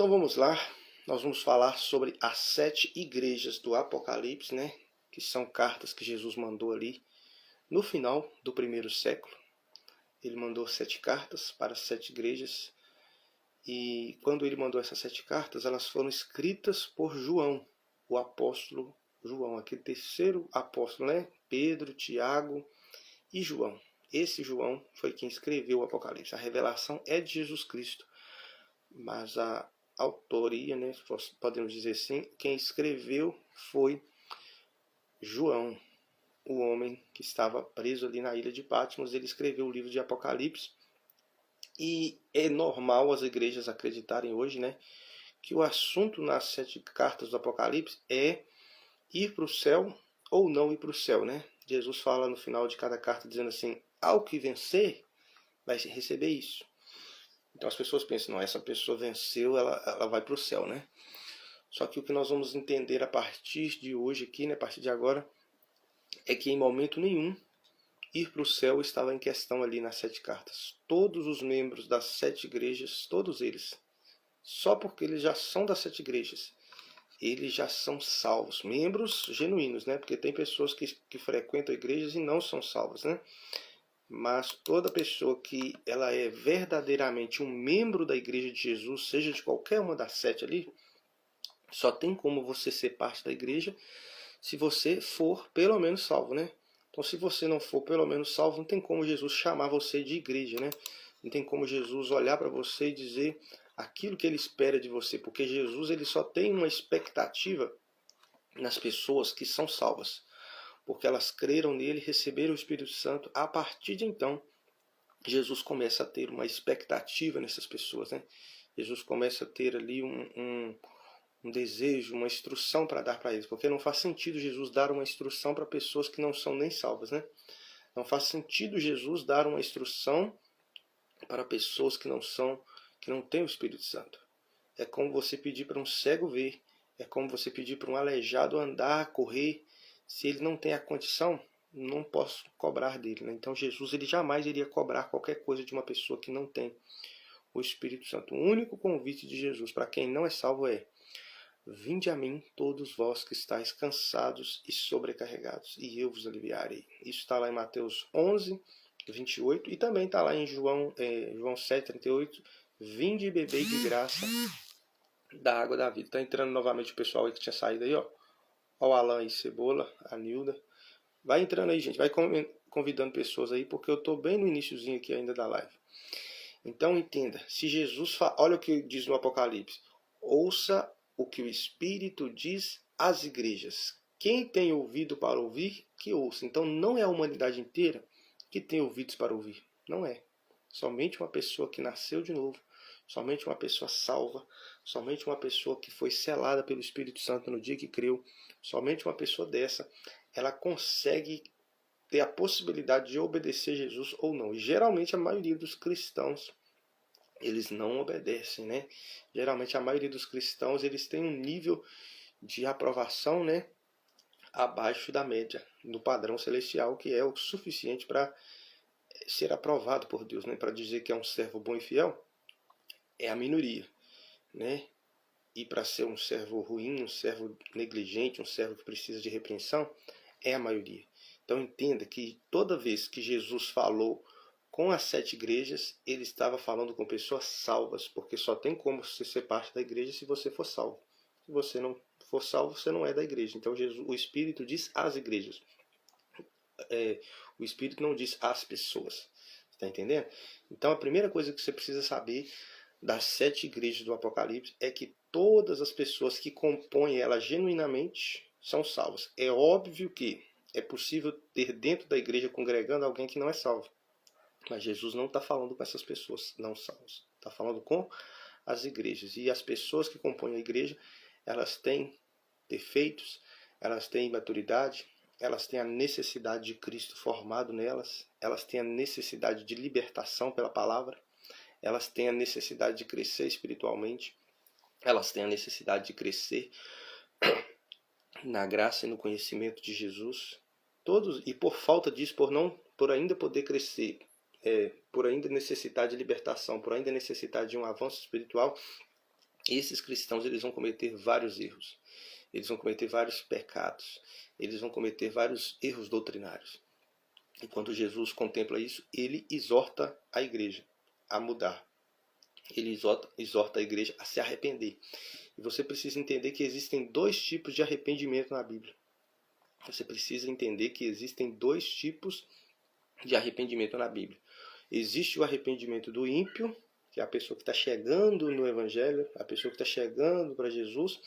Então vamos lá, nós vamos falar sobre as 7 igrejas do Apocalipse, né? Que são cartas que Jesus mandou ali no final do primeiro século. Ele mandou 7 cartas para as 7 igrejas. E quando ele mandou essas 7 cartas, elas foram escritas por João, o apóstolo João, aquele terceiro apóstolo, né? Pedro, Tiago e João. Esse João foi quem escreveu o Apocalipse. A revelação é de Jesus Cristo, mas a autoria, né, podemos dizer assim, quem escreveu foi João, o homem que estava preso ali na ilha de Patmos. Ele escreveu o livro de Apocalipse. E é normal as igrejas acreditarem hoje, né, que o assunto nas 7 cartas do Apocalipse é ir para o céu ou não ir para o céu, né? Jesus fala no final de cada carta dizendo assim: ao que vencer vai receber isso. Então as pessoas pensam, não, essa pessoa venceu, ela vai para o céu, né? Só que o que nós vamos entender a partir de hoje aqui, né, a partir de agora, é que em momento nenhum ir para o céu estava em questão ali nas 7 cartas. Todos os membros das 7 igrejas, todos eles, só porque eles já são das 7 igrejas, eles já são salvos, membros genuínos, né? Porque tem pessoas que frequentam igrejas e não são salvas, né? Mas toda pessoa que ela é verdadeiramente um membro da igreja de Jesus, seja de qualquer uma das 7 ali, só tem como você ser parte da igreja se você for pelo menos salvo, né? Então, se você não for pelo menos salvo, não tem como Jesus chamar você de igreja, né? Não tem como Jesus olhar para você e dizer aquilo que ele espera de você, porque Jesus ele só tem uma expectativa nas pessoas que são salvas, porque elas creram nele, receberam o Espírito Santo. A partir de então, Jesus começa a ter uma expectativa nessas pessoas, né? Jesus começa a ter ali um desejo, uma instrução para dar para eles, porque não faz sentido Jesus dar uma instrução para pessoas que não são nem salvas, né? Não faz sentido Jesus dar uma instrução para pessoas que não têm o Espírito Santo. É como você pedir para um cego ver, é como você pedir para um aleijado andar, correr. Se ele não tem a condição, não posso cobrar dele, né? Então Jesus ele jamais iria cobrar qualquer coisa de uma pessoa que não tem o Espírito Santo. O único convite de Jesus para quem não é salvo é: vinde a mim, todos vós que estáis cansados e sobrecarregados, e eu vos aliviarei. Isso está lá em Mateus 11, 28, e também está lá em João 7, 38. Vinde e bebei de graça da água da vida. Está entrando novamente o pessoal aí que tinha saído aí, ó. Ó o Alan aí, Cebola, a Nilda. Vai entrando aí, gente. Vai convidando pessoas aí, porque eu estou bem no iniciozinho aqui ainda da live. Então entenda, se Jesus olha o que diz no Apocalipse: ouça o que o Espírito diz às igrejas. Quem tem ouvido para ouvir, que ouça. Então não é a humanidade inteira que tem ouvidos para ouvir. Não é. Somente uma pessoa que nasceu de novo, somente uma pessoa salva, somente uma pessoa que foi selada pelo Espírito Santo no dia que creu, somente uma pessoa dessa, ela consegue ter a possibilidade de obedecer Jesus ou não. E geralmente a maioria dos cristãos, eles não obedecem, né? Geralmente a maioria dos cristãos, eles têm um nível de aprovação, né, abaixo da média, do padrão celestial, que é o suficiente para ser aprovado por Deus, né? Para dizer que é um servo bom e fiel, é a minoria, né? E para ser um servo ruim, um servo negligente, um servo que precisa de repreensão, é a maioria. Então entenda que toda vez que Jesus falou com as 7 igrejas, ele estava falando com pessoas salvas, porque só tem como você ser parte da igreja se você for salvo. Se você não for salvo, você não é da igreja. Então Jesus, o Espírito diz às igrejas. O Espírito não diz às pessoas. Está entendendo? Então a primeira coisa que você precisa saber das 7 igrejas do Apocalipse é que todas as pessoas que compõem ela genuinamente são salvas. É óbvio que é possível ter dentro da igreja congregando alguém que não é salvo. Mas Jesus não está falando com essas pessoas não salvas. Está falando com as igrejas. E as pessoas que compõem a igreja, elas têm defeitos, elas têm imaturidade, elas têm a necessidade de Cristo formado nelas, elas têm a necessidade de libertação pela palavra, elas têm a necessidade de crescer espiritualmente, elas têm a necessidade de crescer na graça e no conhecimento de Jesus. Todos, e por falta disso, por ainda poder crescer, por ainda necessitar de libertação, por ainda necessitar de um avanço espiritual, Esses cristãos, eles vão cometer vários erros. Eles vão cometer vários pecados. Eles vão cometer vários erros doutrinários. E quando Jesus contempla isso, ele exorta a igreja a mudar. Ele exorta a igreja a se arrepender. E você precisa entender que existem dois tipos de arrependimento na Bíblia. Você precisa entender que existem dois tipos de arrependimento na Bíblia. Existe o arrependimento do ímpio, que é a pessoa que está chegando no Evangelho, a pessoa que está chegando para Jesus,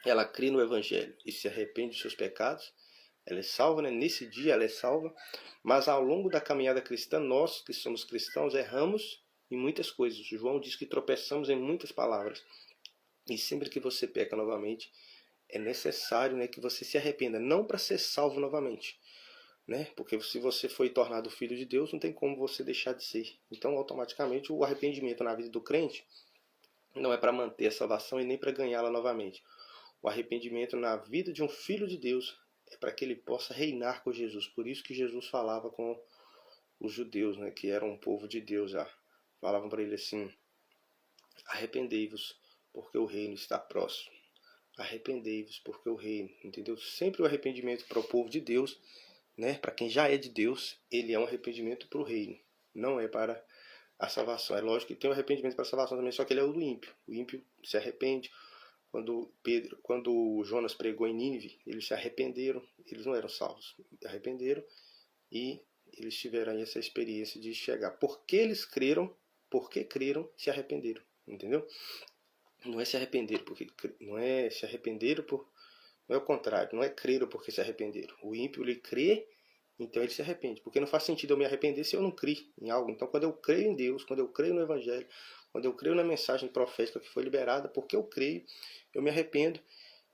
ela crê no Evangelho e se arrepende dos seus pecados. Ela é salva, né? Nesse dia ela é salva, mas ao longo da caminhada cristã, nós que somos cristãos erramos em muitas coisas. João diz que tropeçamos em muitas palavras. E sempre que você peca novamente, é necessário, né, que você se arrependa, não para ser salvo novamente, né? Porque se você foi tornado filho de Deus, não tem como você deixar de ser. Então, automaticamente, o arrependimento na vida do crente não é para manter a salvação e nem para ganhá-la novamente. O arrependimento na vida de um filho de Deus é para que ele possa reinar com Jesus. Por isso que Jesus falava com os judeus, né, que eram um povo de Deus já. Falavam para ele assim: arrependei-vos, porque o reino está próximo. Arrependei-vos, porque o reino, entendeu? Sempre o arrependimento para o povo de Deus, né, para quem já é de Deus, ele é um arrependimento para o reino, não é para a salvação. É lógico que tem um arrependimento para a salvação também, só que ele é o do ímpio. O ímpio se arrepende. Quando Jonas pregou em Nínive, eles se arrependeram, eles não eram salvos, arrependeram e eles tiveram aí essa experiência de chegar. Porque eles creram, porque creram, se arrependeram, entendeu? Não é se arrependeram porque não é se arrependeram por, não é o contrário, não é creram porque se arrependeram. O ímpio ele crê, então ele se arrepende, porque não faz sentido eu me arrepender se eu não criar em algo. Então quando eu creio em Deus, quando eu creio no Evangelho, quando eu creio na mensagem profética que foi liberada, porque eu creio, eu me arrependo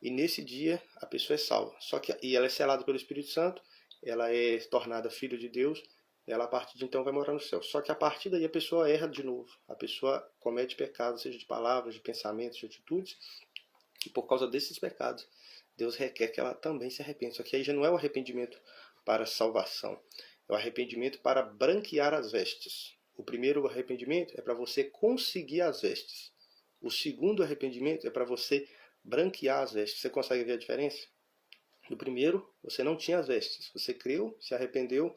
e nesse dia a pessoa é salva. Só que e ela é selada pelo Espírito Santo, ela é tornada filho de Deus, ela a partir de então vai morar no céu. Só que a partir daí a pessoa erra de novo, a pessoa comete pecados, seja de palavras, de pensamentos, de atitudes, e por causa desses pecados Deus requer que ela também se arrependa. Só que aí já não é o arrependimento para salvação, é o arrependimento para branquear as vestes. O primeiro arrependimento é para você conseguir as vestes. O segundo arrependimento é para você branquear as vestes. Você consegue ver a diferença? No primeiro, você não tinha as vestes. Você creu, se arrependeu.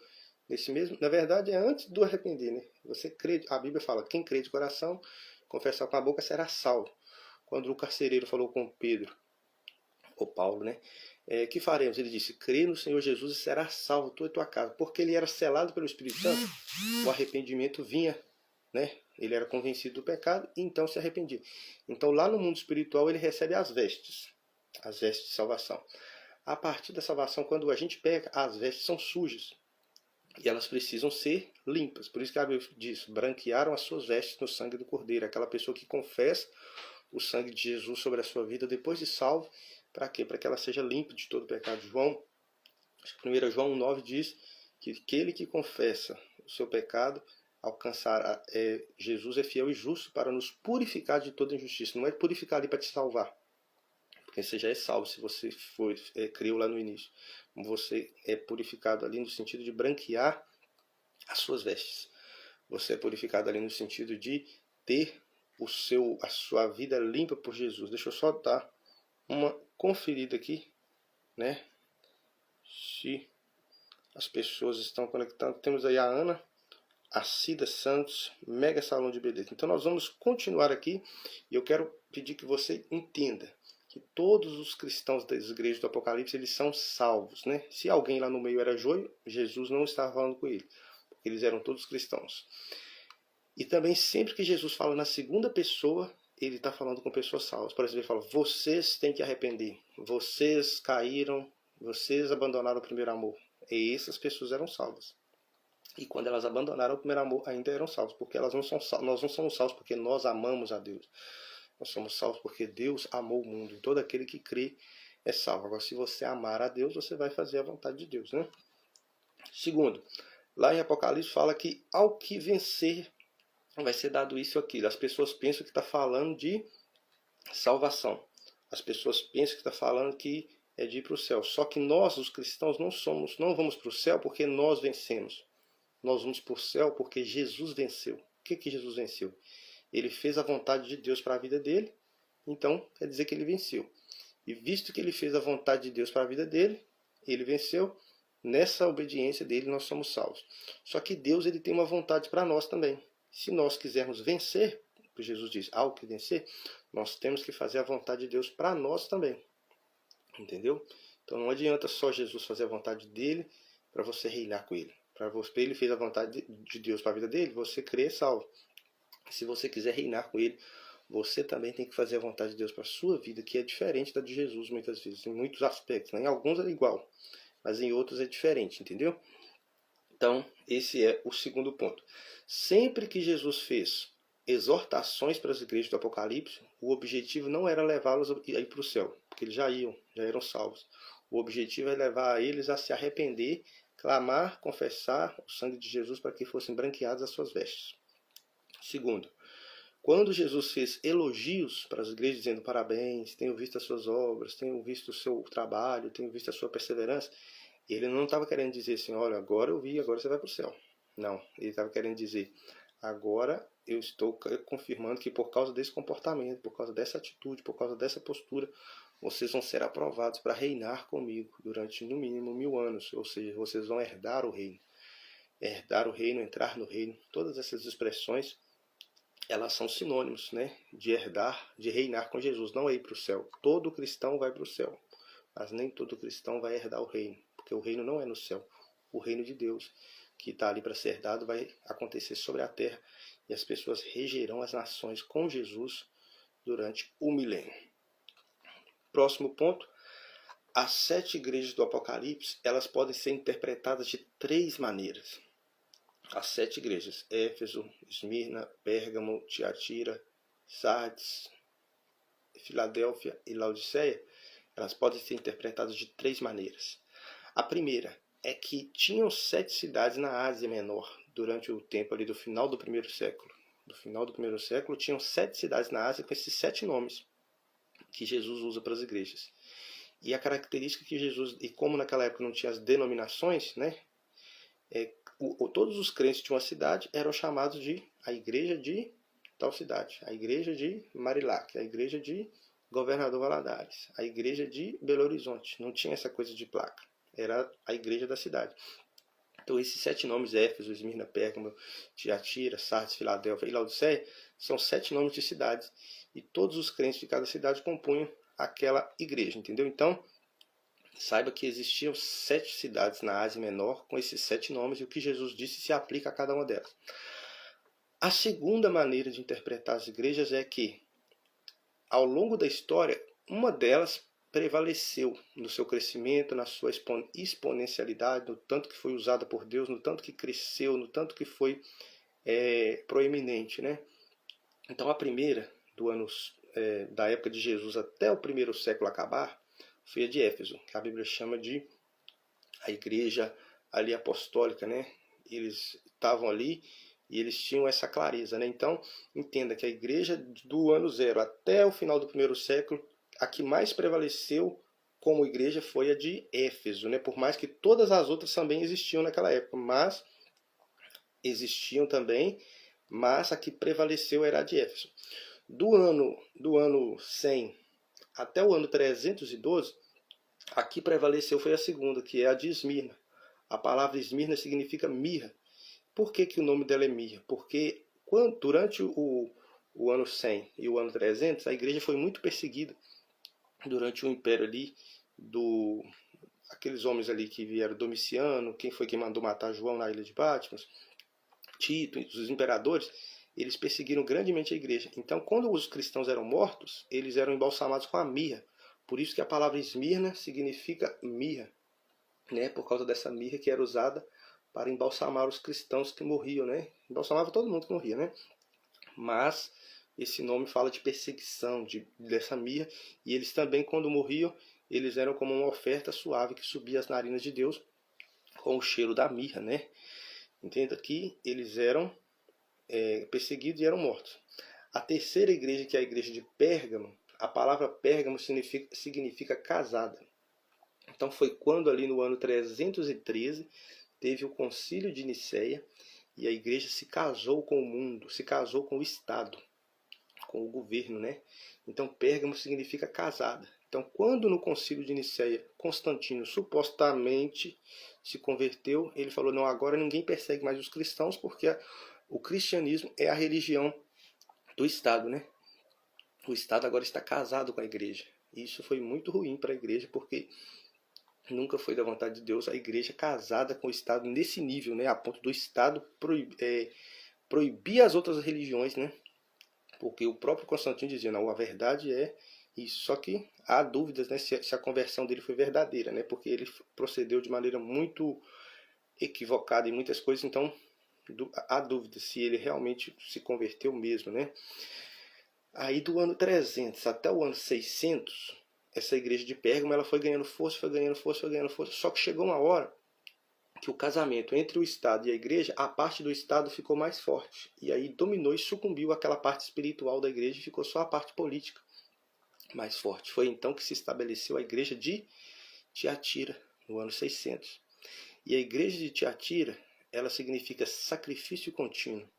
Nesse mesmo, na verdade, é antes do arrepender, né? Você crê, a Bíblia fala: quem crê de coração, confessar com a boca, será salvo. Quando o carcereiro falou com Pedro, ou Paulo, né? Que faremos? Ele disse: crê no Senhor Jesus e será salvo tu e tua casa. Porque ele era selado pelo Espírito Santo, o arrependimento vinha, né? Ele era convencido do pecado e então se arrependia. Então lá no mundo espiritual ele recebe as vestes de salvação. A partir da salvação, quando a gente peca, as vestes são sujas e elas precisam ser limpas. Por isso que a Bíblia diz: branquearam as suas vestes no sangue do Cordeiro. Aquela pessoa que confessa o sangue de Jesus sobre a sua vida depois de salvo, para quê? Para que ela seja limpa de todo pecado. 1 João 9 diz que aquele que confessa o seu pecado alcançará. Jesus é fiel e justo para nos purificar de toda injustiça. Não é purificar ali para te salvar, porque você já é salvo se você creu lá no início. Você é purificado ali no sentido de branquear as suas vestes. Você é purificado ali no sentido de ter a sua vida limpa por Jesus. Deixa eu só dar uma conferida aqui, né? Se as pessoas estão conectando. Temos aí a Ana, a Cida Santos, Mega Salão de Beleza. Então nós vamos continuar aqui e eu quero pedir que você entenda que todos os cristãos das igrejas do Apocalipse, eles são salvos, né? Se alguém lá no meio era joio, Jesus não estava falando com ele, porque eles eram todos cristãos. E também sempre que Jesus fala na segunda pessoa, ele está falando com pessoas salvas. Por exemplo, ele fala: vocês têm que arrepender, vocês caíram, vocês abandonaram o primeiro amor. E essas pessoas eram salvas. E quando elas abandonaram o primeiro amor, ainda eram salvos, porque nós não somos salvos porque nós amamos a Deus. Nós somos salvos porque Deus amou o mundo. E todo aquele que crê é salvo. Agora, se você amar a Deus, você vai fazer a vontade de Deus, né? Segundo, lá em Apocalipse fala que ao que vencer vai ser dado isso ou aquilo. As pessoas pensam que está falando de salvação. As pessoas pensam que está falando que é de ir para o céu. Só que nós, os cristãos, não vamos para o céu porque nós vencemos. Nós vamos para o céu porque Jesus venceu. O que Jesus venceu? Ele fez a vontade de Deus para a vida dele Então, quer dizer que ele venceu. E visto que ele fez a vontade de Deus para a vida dele, ele venceu. Nessa obediência dele, nós somos salvos. Só que Deus ele tem uma vontade para nós também. Se nós quisermos vencer, Jesus diz, ao que vencer, nós temos que fazer a vontade de Deus para nós também. Entendeu? Então não adianta só Jesus fazer a vontade dele para você reinar com ele. Para você, ele fez a vontade de Deus para a vida dele, você crê salvo. Se você quiser reinar com ele, você também tem que fazer a vontade de Deus para a sua vida, que é diferente da de Jesus muitas vezes, em muitos aspectos. Né? Em alguns é igual, mas em outros é diferente, entendeu? Então, esse é o segundo ponto. Sempre que Jesus fez exortações para as igrejas do Apocalipse, o objetivo não era levá-los a ir para o céu, porque eles já eram salvos. O objetivo é levar eles a se arrepender, clamar, confessar o sangue de Jesus para que fossem branqueadas as suas vestes. Segundo, quando Jesus fez elogios para as igrejas, dizendo parabéns, tenho visto as suas obras, tenho visto o seu trabalho, tenho visto a sua perseverança, ele não estava querendo dizer assim, olha, agora eu vi, agora você vai para o céu. Não, ele estava querendo dizer, agora eu estou confirmando que por causa desse comportamento, por causa dessa atitude, por causa dessa postura, vocês vão ser aprovados para reinar comigo durante no mínimo 1000 anos, ou seja, vocês vão herdar o reino. Herdar o reino, entrar no reino, todas essas expressões, elas são sinônimos, né, de herdar, de reinar com Jesus, não é ir para o céu. Todo cristão vai para o céu, mas nem todo cristão vai herdar o reino, porque o reino não é no céu. O reino de Deus, que está ali para ser dado, vai acontecer sobre a terra e as pessoas regerão as nações com Jesus durante o milênio. Próximo ponto, as 7 igrejas do Apocalipse, elas podem ser interpretadas de 3 maneiras. As 7 igrejas, Éfeso, Esmirna, Pérgamo, Tiatira, Sardes, Filadélfia e Laodiceia, elas podem ser interpretadas de 3 maneiras. A primeira é que tinham 7 cidades na Ásia Menor, durante o tempo ali do final do primeiro século. Do final do primeiro século, tinham 7 cidades na Ásia com esses 7 nomes que Jesus usa para as igrejas. E a característica que Jesus, e como naquela época não tinha as denominações, né, todos os crentes de uma cidade eram chamados de a igreja de tal cidade, a igreja de Marilac, a igreja de Governador Valadares, a igreja de Belo Horizonte. Não tinha essa coisa de placa, era a igreja da cidade. Então esses 7 nomes, Éfeso, Esmirna, Pérgamo, Tiatira, Sardes, Filadélfia e Laodiceia, são 7 nomes de cidades, e todos os crentes de cada cidade compunham aquela igreja, entendeu? Então, saiba que existiam 7 cidades na Ásia Menor com esses 7 nomes, e o que Jesus disse se aplica a cada uma delas. A segunda maneira de interpretar as igrejas é que, ao longo da história, uma delas prevaleceu no seu crescimento, na sua exponencialidade, no tanto que foi usada por Deus, no tanto que cresceu, no tanto que foi proeminente, né? Então a primeira, da época de Jesus até o primeiro século acabar, foi a de Éfeso, que a Bíblia chama de a igreja ali apostólica, né? Eles estavam ali e eles tinham essa clareza, né? Então, entenda que a igreja do ano 0 até o final do primeiro século, a que mais prevaleceu como igreja foi a de Éfeso, né? Por mais que todas as outras também existiam naquela época, mas existiam também, mas a que prevaleceu era a de Éfeso. Do ano 100 até o ano 312, a que prevaleceu foi a segunda, que é a de Esmirna. A palavra Esmirna significa mirra. Por que o nome dela é mirra? Porque durante o ano 100 e o ano 300, a igreja foi muito perseguida durante o império ali aqueles homens ali que vieram, Domiciano, quem foi que mandou matar João na ilha de Patmos, Tito, os imperadores, eles perseguiram grandemente a igreja. Então, quando os cristãos eram mortos, eles eram embalsamados com a mirra. Por isso que a palavra Esmirna significa mirra, né? Por causa dessa mirra que era usada para embalsamar os cristãos que morriam, né? Embalsamava todo mundo que morria, né? Mas esse nome fala de perseguição, dessa mirra, e eles também, quando morriam, eles eram como uma oferta suave que subia às narinas de Deus com o cheiro da mirra, né? Entenda que eles eram perseguidos e eram mortos. A terceira igreja, que é a igreja de Pérgamo, a palavra Pérgamo significa casada. Então foi quando ali no ano 313 teve o concílio de Nicéia e a igreja se casou com o mundo, se casou com o Estado, com o governo, né? Então Pérgamo significa casada. Então quando no concílio de Nicéia Constantino supostamente se converteu, ele falou, não, agora ninguém persegue mais os cristãos porque o cristianismo é a religião do Estado, né? O Estado agora está casado com a igreja. Isso foi muito ruim para a igreja porque nunca foi da vontade de Deus a igreja casada com o Estado nesse nível, né? A ponto do Estado proibir as outras religiões, né? Porque o próprio Constantino dizia, não, a verdade é isso. Só que há dúvidas, né, se a conversão dele foi verdadeira, né? Porque ele procedeu de maneira muito equivocada em muitas coisas, então há dúvidas se ele realmente se converteu mesmo, né? Aí do ano 300 até o ano 600, essa igreja de Pérgamo ela foi ganhando força, foi ganhando força, foi ganhando força. Só que chegou uma hora que o casamento entre o Estado e a igreja, a parte do Estado ficou mais forte. E aí dominou e sucumbiu aquela parte espiritual da igreja e ficou só a parte política mais forte. Foi então que se estabeleceu a igreja de Tiatira, no ano 600. E a igreja de Tiatira, ela significa sacrifício contínuo.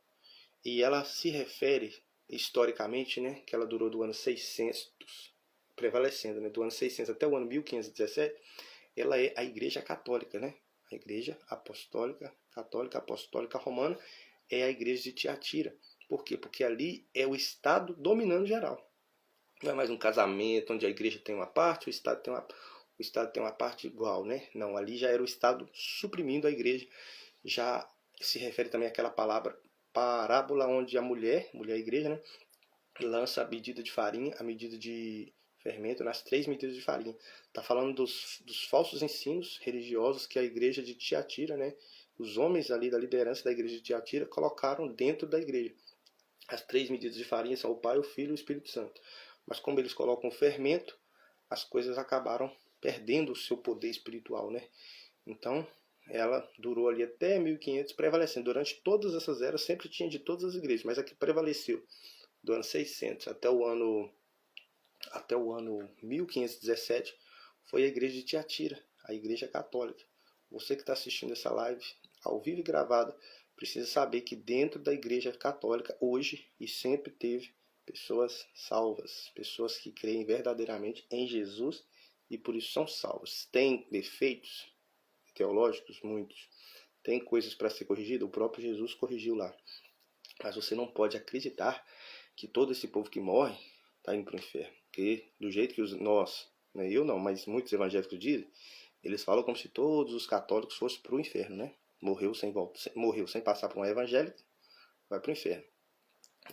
E ela se refere, historicamente, né, que ela durou do ano 600, prevalecendo, né, do ano 600 até o ano 1517, ela é a igreja católica, né? A igreja apostólica, católica, apostólica romana é a igreja de Tiatira. Por quê? Porque ali é o Estado dominando geral. Não é mais um casamento onde a igreja tem uma parte, o Estado tem uma parte igual, né? Não, ali já era o Estado suprimindo a igreja. Já se refere também àquela palavra parábola onde a mulher igreja, né, lança a medida de farinha, a medida de fermento nas 3 medidas de farinha. Está falando dos falsos ensinos religiosos que a igreja de Tiatira, né, os homens ali da liderança da igreja de Tiatira colocaram dentro da igreja. As 3 medidas de farinha são o Pai, o Filho e o Espírito Santo. Mas como eles colocam o fermento, as coisas acabaram perdendo o seu poder espiritual, né? Então, ela durou ali até 1500, prevalecendo. Durante todas essas eras, sempre tinha de todas as igrejas, mas a que prevaleceu do ano 600 até o ano 1517 foi a igreja de Tiatira, a igreja católica. Você que está assistindo essa live ao vivo e gravada, precisa saber que dentro da igreja católica, hoje e sempre teve pessoas salvas, pessoas que creem verdadeiramente em Jesus e por isso são salvas. Tem defeitos teológicos? Muitos. Tem coisas para ser corrigidas? O próprio Jesus corrigiu lá. Mas você não pode acreditar que todo esse povo que morre está indo para o inferno. Porque do jeito que nós, né, eu não, mas muitos evangélicos dizem, eles falam como se todos os católicos fossem para o inferno, né? Morreu sem passar por uma evangélica, vai para o inferno.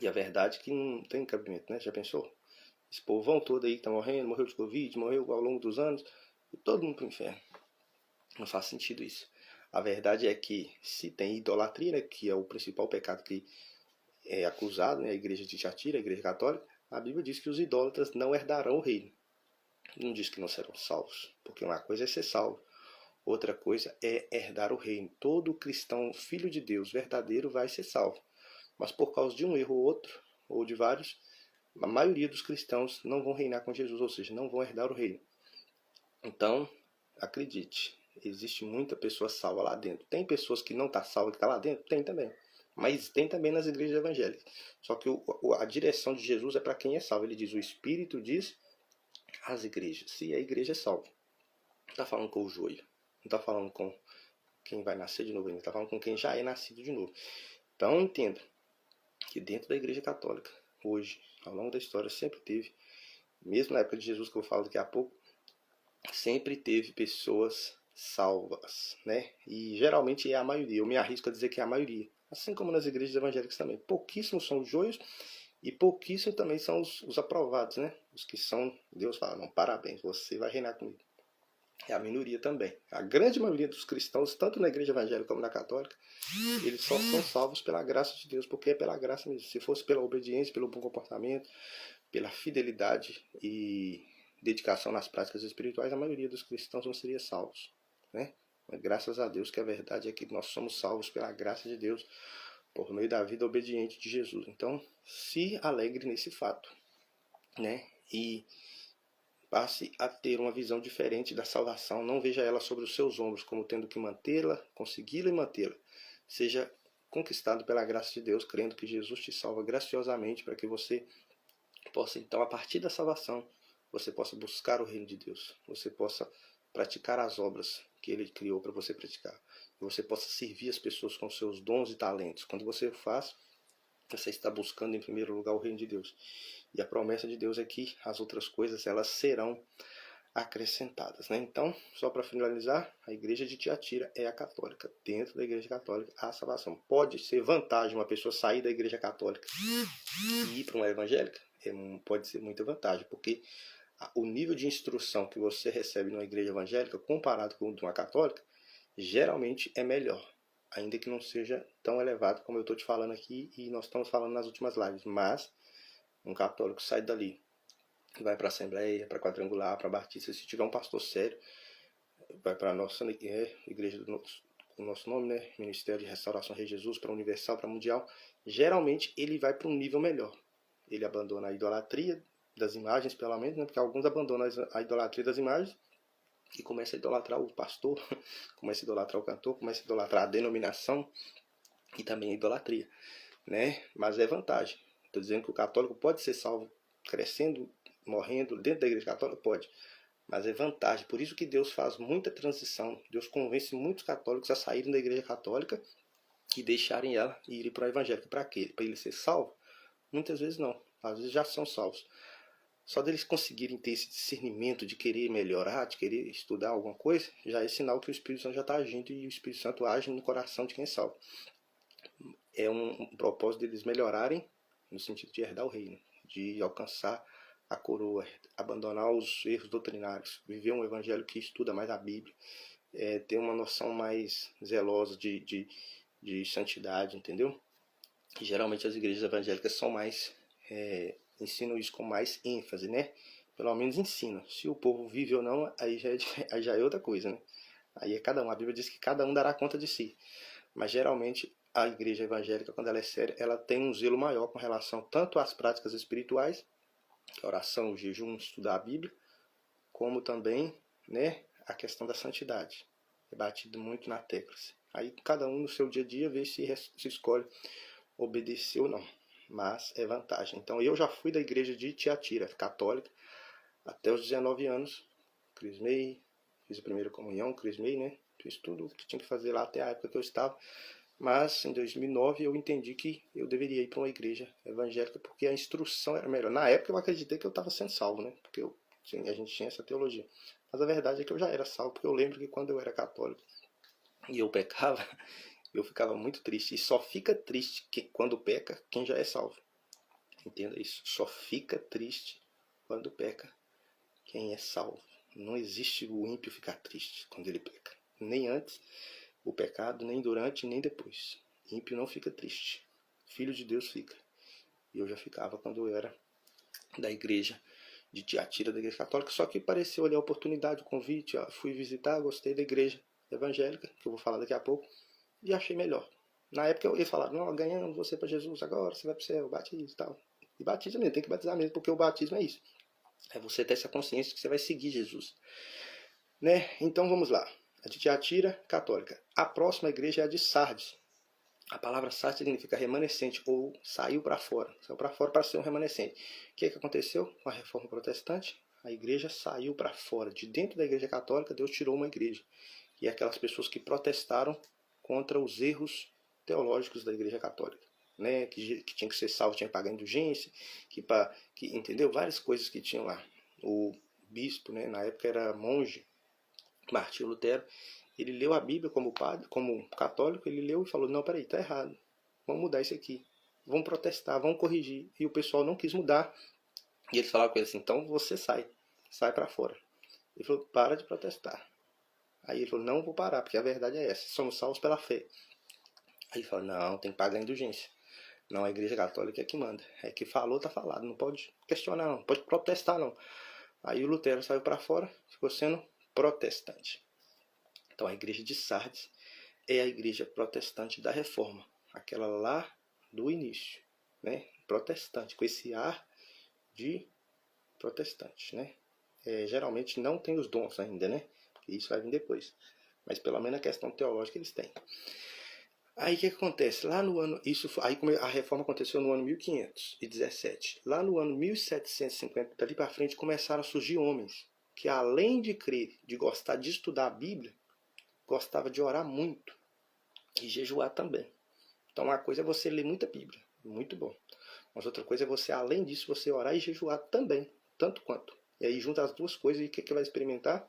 E a verdade é que não tem cabimento, né? Já pensou? Esse povão todo aí que está morrendo, morreu de Covid, morreu ao longo dos anos, e todo mundo para o inferno. Não faz sentido isso. A verdade é que se tem idolatria, né, que é o principal pecado que é acusado, né, a igreja de Tiatira, a igreja católica, a Bíblia diz que os idólatras não herdarão o reino. Não diz que não serão salvos, porque uma coisa é ser salvo, outra coisa é herdar o reino. Todo cristão, filho de Deus, verdadeiro, vai ser salvo. Mas por causa de um erro ou outro, ou de vários, a maioria dos cristãos não vão reinar com Jesus, ou seja, não vão herdar o reino. Então, acredite, existe muita pessoa salva lá dentro. Tem pessoas que não estão salvas que estão lá dentro? Tem também. Mas tem também nas igrejas evangélicas. Só que a direção de Jesus é para quem é salvo. Ele diz, o Espírito diz às igrejas. Se a igreja é salva. Não está falando com o joio. Não está falando com quem vai nascer de novo. Ele está falando com quem já é nascido de novo. Então entenda que dentro da igreja católica, hoje, ao longo da história, sempre teve, mesmo na época de Jesus, que eu falo daqui a pouco, sempre teve pessoas salvas, né? E geralmente é a maioria. Eu me arrisco a dizer que é a maioria. Assim como nas igrejas evangélicas também. Pouquíssimos são os joios e pouquíssimos também são os aprovados, né? Os que são, Deus fala, não, parabéns, você vai reinar comigo. É a minoria também. A grande maioria dos cristãos, tanto na igreja evangélica como na católica, eles só são salvos pela graça de Deus, porque é pela graça mesmo. Se fosse pela obediência, pelo bom comportamento, pela fidelidade e dedicação nas práticas espirituais, a maioria dos cristãos não seria salvos, né? Mas graças a Deus que a verdade é que nós somos salvos pela graça de Deus por meio da vida obediente de Jesus. Então, se alegre nesse fato, né? E passe a ter uma visão diferente da salvação. Não veja ela sobre os seus ombros como tendo que mantê-la, consegui-la e mantê-la. Seja conquistado pela graça de Deus, crendo que Jesus te salva graciosamente para que você possa então, a partir da salvação, você possa buscar o reino de Deus, você possa praticar as obras que Ele criou para você praticar, e você possa servir as pessoas com seus dons e talentos. Quando você o faz, você está buscando em primeiro lugar o reino de Deus. E a promessa de Deus é que as outras coisas elas serão acrescentadas, né? Então, só para finalizar, a igreja de Tiatira é a católica. Dentro da igreja católica, há salvação. Pode ser vantagem uma pessoa sair da igreja católica e ir para uma evangélica? Pode ser muita vantagem, porque o nível de instrução que você recebe numa igreja evangélica, comparado com uma católica, geralmente é melhor. Ainda que não seja tão elevado como eu estou te falando aqui e nós estamos falando nas últimas lives. Mas um católico sai dali, vai para a Assembleia, para a Quadrangular, para a Batista, se tiver um pastor sério, vai para a nossa igreja do nosso nome, né? Ministério de Restauração Rei Jesus, para a Universal, para a Mundial. Geralmente ele vai para um nível melhor. Ele abandona a idolatria das imagens, pelo menos, né? Porque alguns abandonam a idolatria das imagens e começa a idolatrar o pastor, começa a idolatrar o cantor, começa a idolatrar a denominação e também a idolatria, né? Mas é vantagem. Estou dizendo que o católico pode ser salvo crescendo, morrendo dentro da igreja católica? Pode. Mas é vantagem. Por isso que Deus faz muita transição. Deus convence muitos católicos a saírem da igreja católica e deixarem ela e irem para o evangélico. Para quê? Para ele ser salvo? Muitas vezes não. Às vezes já são salvos. Só deles conseguirem ter esse discernimento de querer melhorar, de querer estudar alguma coisa, já é sinal que o Espírito Santo já está agindo e o Espírito Santo age no coração de quem é salvo. É um propósito deles melhorarem no sentido de herdar o reino, de alcançar a coroa, abandonar os erros doutrinários, viver um evangelho que estuda mais a Bíblia, ter uma noção mais zelosa de santidade, entendeu? E geralmente as igrejas evangélicas são mais ensinam isso com mais ênfase, né? Pelo menos ensinam. Se o povo vive ou não, aí já é outra coisa, né? Aí é cada um. A Bíblia diz que cada um dará conta de si. Mas geralmente a igreja evangélica, quando ela é séria, ela tem um zelo maior com relação tanto às práticas espirituais, a oração, o jejum, estudar a Bíblia, como também, né, a questão da santidade. É batido muito na tecla. Aí cada um no seu dia a dia vê se escolhe obedecer ou não. Mas é vantagem. Então eu já fui da igreja de Tiatira, católica, até os 19 anos. Crismei, fiz a primeira comunhão, crismei, né? Fiz tudo o que tinha que fazer lá até a época que eu estava. Mas em 2009 eu entendi que eu deveria ir para uma igreja evangélica porque a instrução era melhor. Na época eu acreditei que eu estava sendo salvo, né? Porque a gente tinha essa teologia. Mas a verdade é que eu já era salvo, porque eu lembro que quando eu era católico e eu pecava, eu ficava muito triste. E só fica triste que quando peca quem já é salvo. Entenda isso. Só fica triste quando peca quem é salvo. Não existe o ímpio ficar triste quando ele peca. Nem antes o pecado, nem durante, nem depois. Ímpio não fica triste. Filho de Deus fica. E eu já ficava quando eu era da igreja de Tiatira, da igreja católica. Só que apareceu ali a oportunidade, o convite. Fui visitar, gostei da igreja evangélica, que eu vou falar daqui a pouco, e achei melhor. Na época eu ia falar, não, ganhamos você para Jesus agora, você vai para o céu, batiza e tal. E batiza mesmo, tem que batizar mesmo, porque o batismo é isso. É você ter essa consciência que você vai seguir Jesus. Né? Então vamos lá. A de Tiatira, católica. A próxima igreja é a de Sardes. A palavra Sardes significa remanescente, ou saiu para fora. Saiu para fora para ser um remanescente. O que aconteceu com a reforma protestante? A igreja saiu para fora. De dentro da igreja católica, Deus tirou uma igreja. E aquelas pessoas que protestaram contra os erros teológicos da igreja católica. Né? Que tinha que ser salvo, tinha que pagar indulgência, que entendeu? Várias coisas que tinham lá. O bispo, né, na época era monge, Martinho Lutero, ele leu a Bíblia como padre, como católico, ele leu e falou, não, peraí, tá errado, vamos mudar isso aqui, vamos protestar, vamos corrigir. E o pessoal não quis mudar, e eles falaram com ele assim, então você sai para fora. Ele falou, para de protestar. Aí ele falou, não vou parar, porque a verdade é essa, somos salvos pela fé. Aí ele falou, não, tem que pagar a indulgência. Não, a igreja católica é que manda. É que falou, tá falado, não pode questionar não, pode protestar não. Aí o Lutero saiu para fora, ficou sendo protestante. Então a igreja de Sardes é a igreja protestante da Reforma, aquela lá do início, né? Protestante, com esse ar de protestante, né? Geralmente não tem os dons ainda, né? Porque isso vai vir depois. Mas pelo menos a questão teológica eles têm. Aí o que acontece? Lá no ano, a reforma aconteceu no ano 1517. Lá no ano 1750, dali para frente, começaram a surgir homens que, além de crer, de gostar de estudar a Bíblia, gostava de orar muito e jejuar também. Então uma coisa é você ler muita Bíblia, muito bom. Mas outra coisa é você, além disso, você orar e jejuar também, tanto quanto. E aí junta as duas coisas e o que vai experimentar?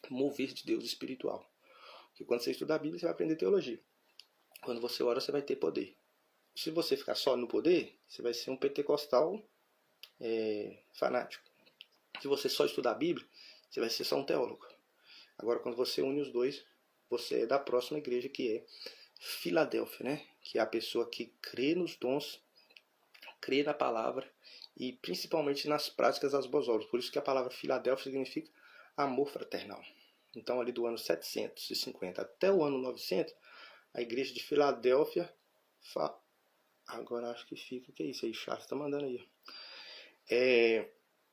Mover de Deus espiritual. Porque quando você estuda a Bíblia, você vai aprender teologia. Quando você ora, você vai ter poder. Se você ficar só no poder, você vai ser um pentecostal fanático. Se você só estudar a Bíblia, você vai ser só um teólogo. Agora, quando você une os dois, você é da próxima igreja, que é Filadélfia, né? Que é a pessoa que crê nos dons, crê na palavra e principalmente nas práticas das boas obras. Por isso que a palavra Filadélfia significa amor fraternal. Então, ali do ano 750 até o ano 900, a igreja de Filadélfia... Agora acho que fica... O que é isso aí? Charles está mandando aí.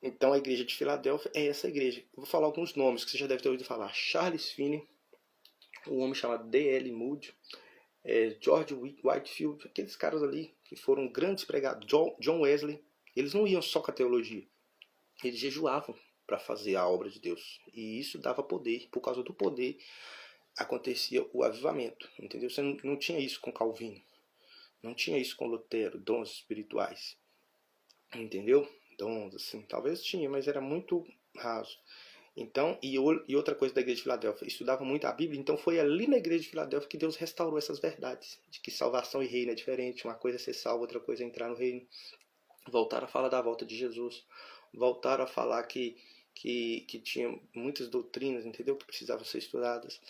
Então, a igreja de Filadélfia é essa igreja. Eu vou falar alguns nomes que você já deve ter ouvido falar. Charles Finney, um homem chamado D.L. Moody, George Whitefield, aqueles caras ali que foram grandes pregadores, John Wesley. Eles não iam só com a teologia, eles jejuavam para fazer a obra de Deus. E isso dava poder. Por causa do poder acontecia o avivamento, entendeu? Você não tinha isso com Calvino, não tinha isso com Lutero, dons espirituais, entendeu? Dons assim, talvez tinha, mas era muito raso. Então, e outra coisa da igreja de Filadélfia, estudava muito a Bíblia, então foi ali na igreja de Filadélfia que Deus restaurou essas verdades, de que salvação e reino é diferente, uma coisa é ser salvo, outra coisa é entrar no reino. Voltaram a falar da volta de Jesus, voltaram a falar que tinha muitas doutrinas, entendeu? Que precisavam ser estudadas.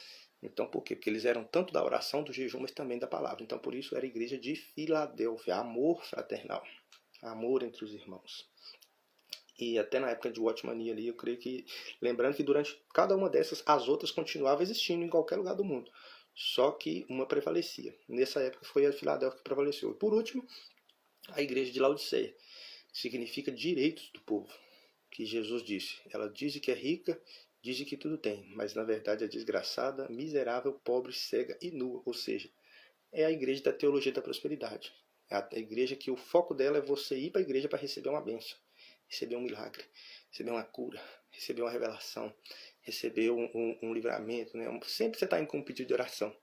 Então, por quê? Porque eles eram tanto da oração, do jejum, mas também da palavra. Então, por isso era a igreja de Filadélfia, amor fraternal, amor entre os irmãos. E até na época de Watchmania ali, eu creio que, lembrando que durante cada uma dessas, as outras continuavam existindo em qualquer lugar do mundo. Só que uma prevalecia. Nessa época foi a Filadélfia que prevaleceu. E por último, a igreja de Laodiceia, que significa direitos do povo, que Jesus disse. Ela diz que é rica, diz que tudo tem, mas na verdade é desgraçada, miserável, pobre, cega e nua. Ou seja, é a igreja da teologia da prosperidade. É a igreja que o foco dela é você ir para a igreja para receber uma bênção, receber um milagre, receber uma cura, receber uma revelação, receber um livramento. Né? Sempre você está indo com um pedido de oração.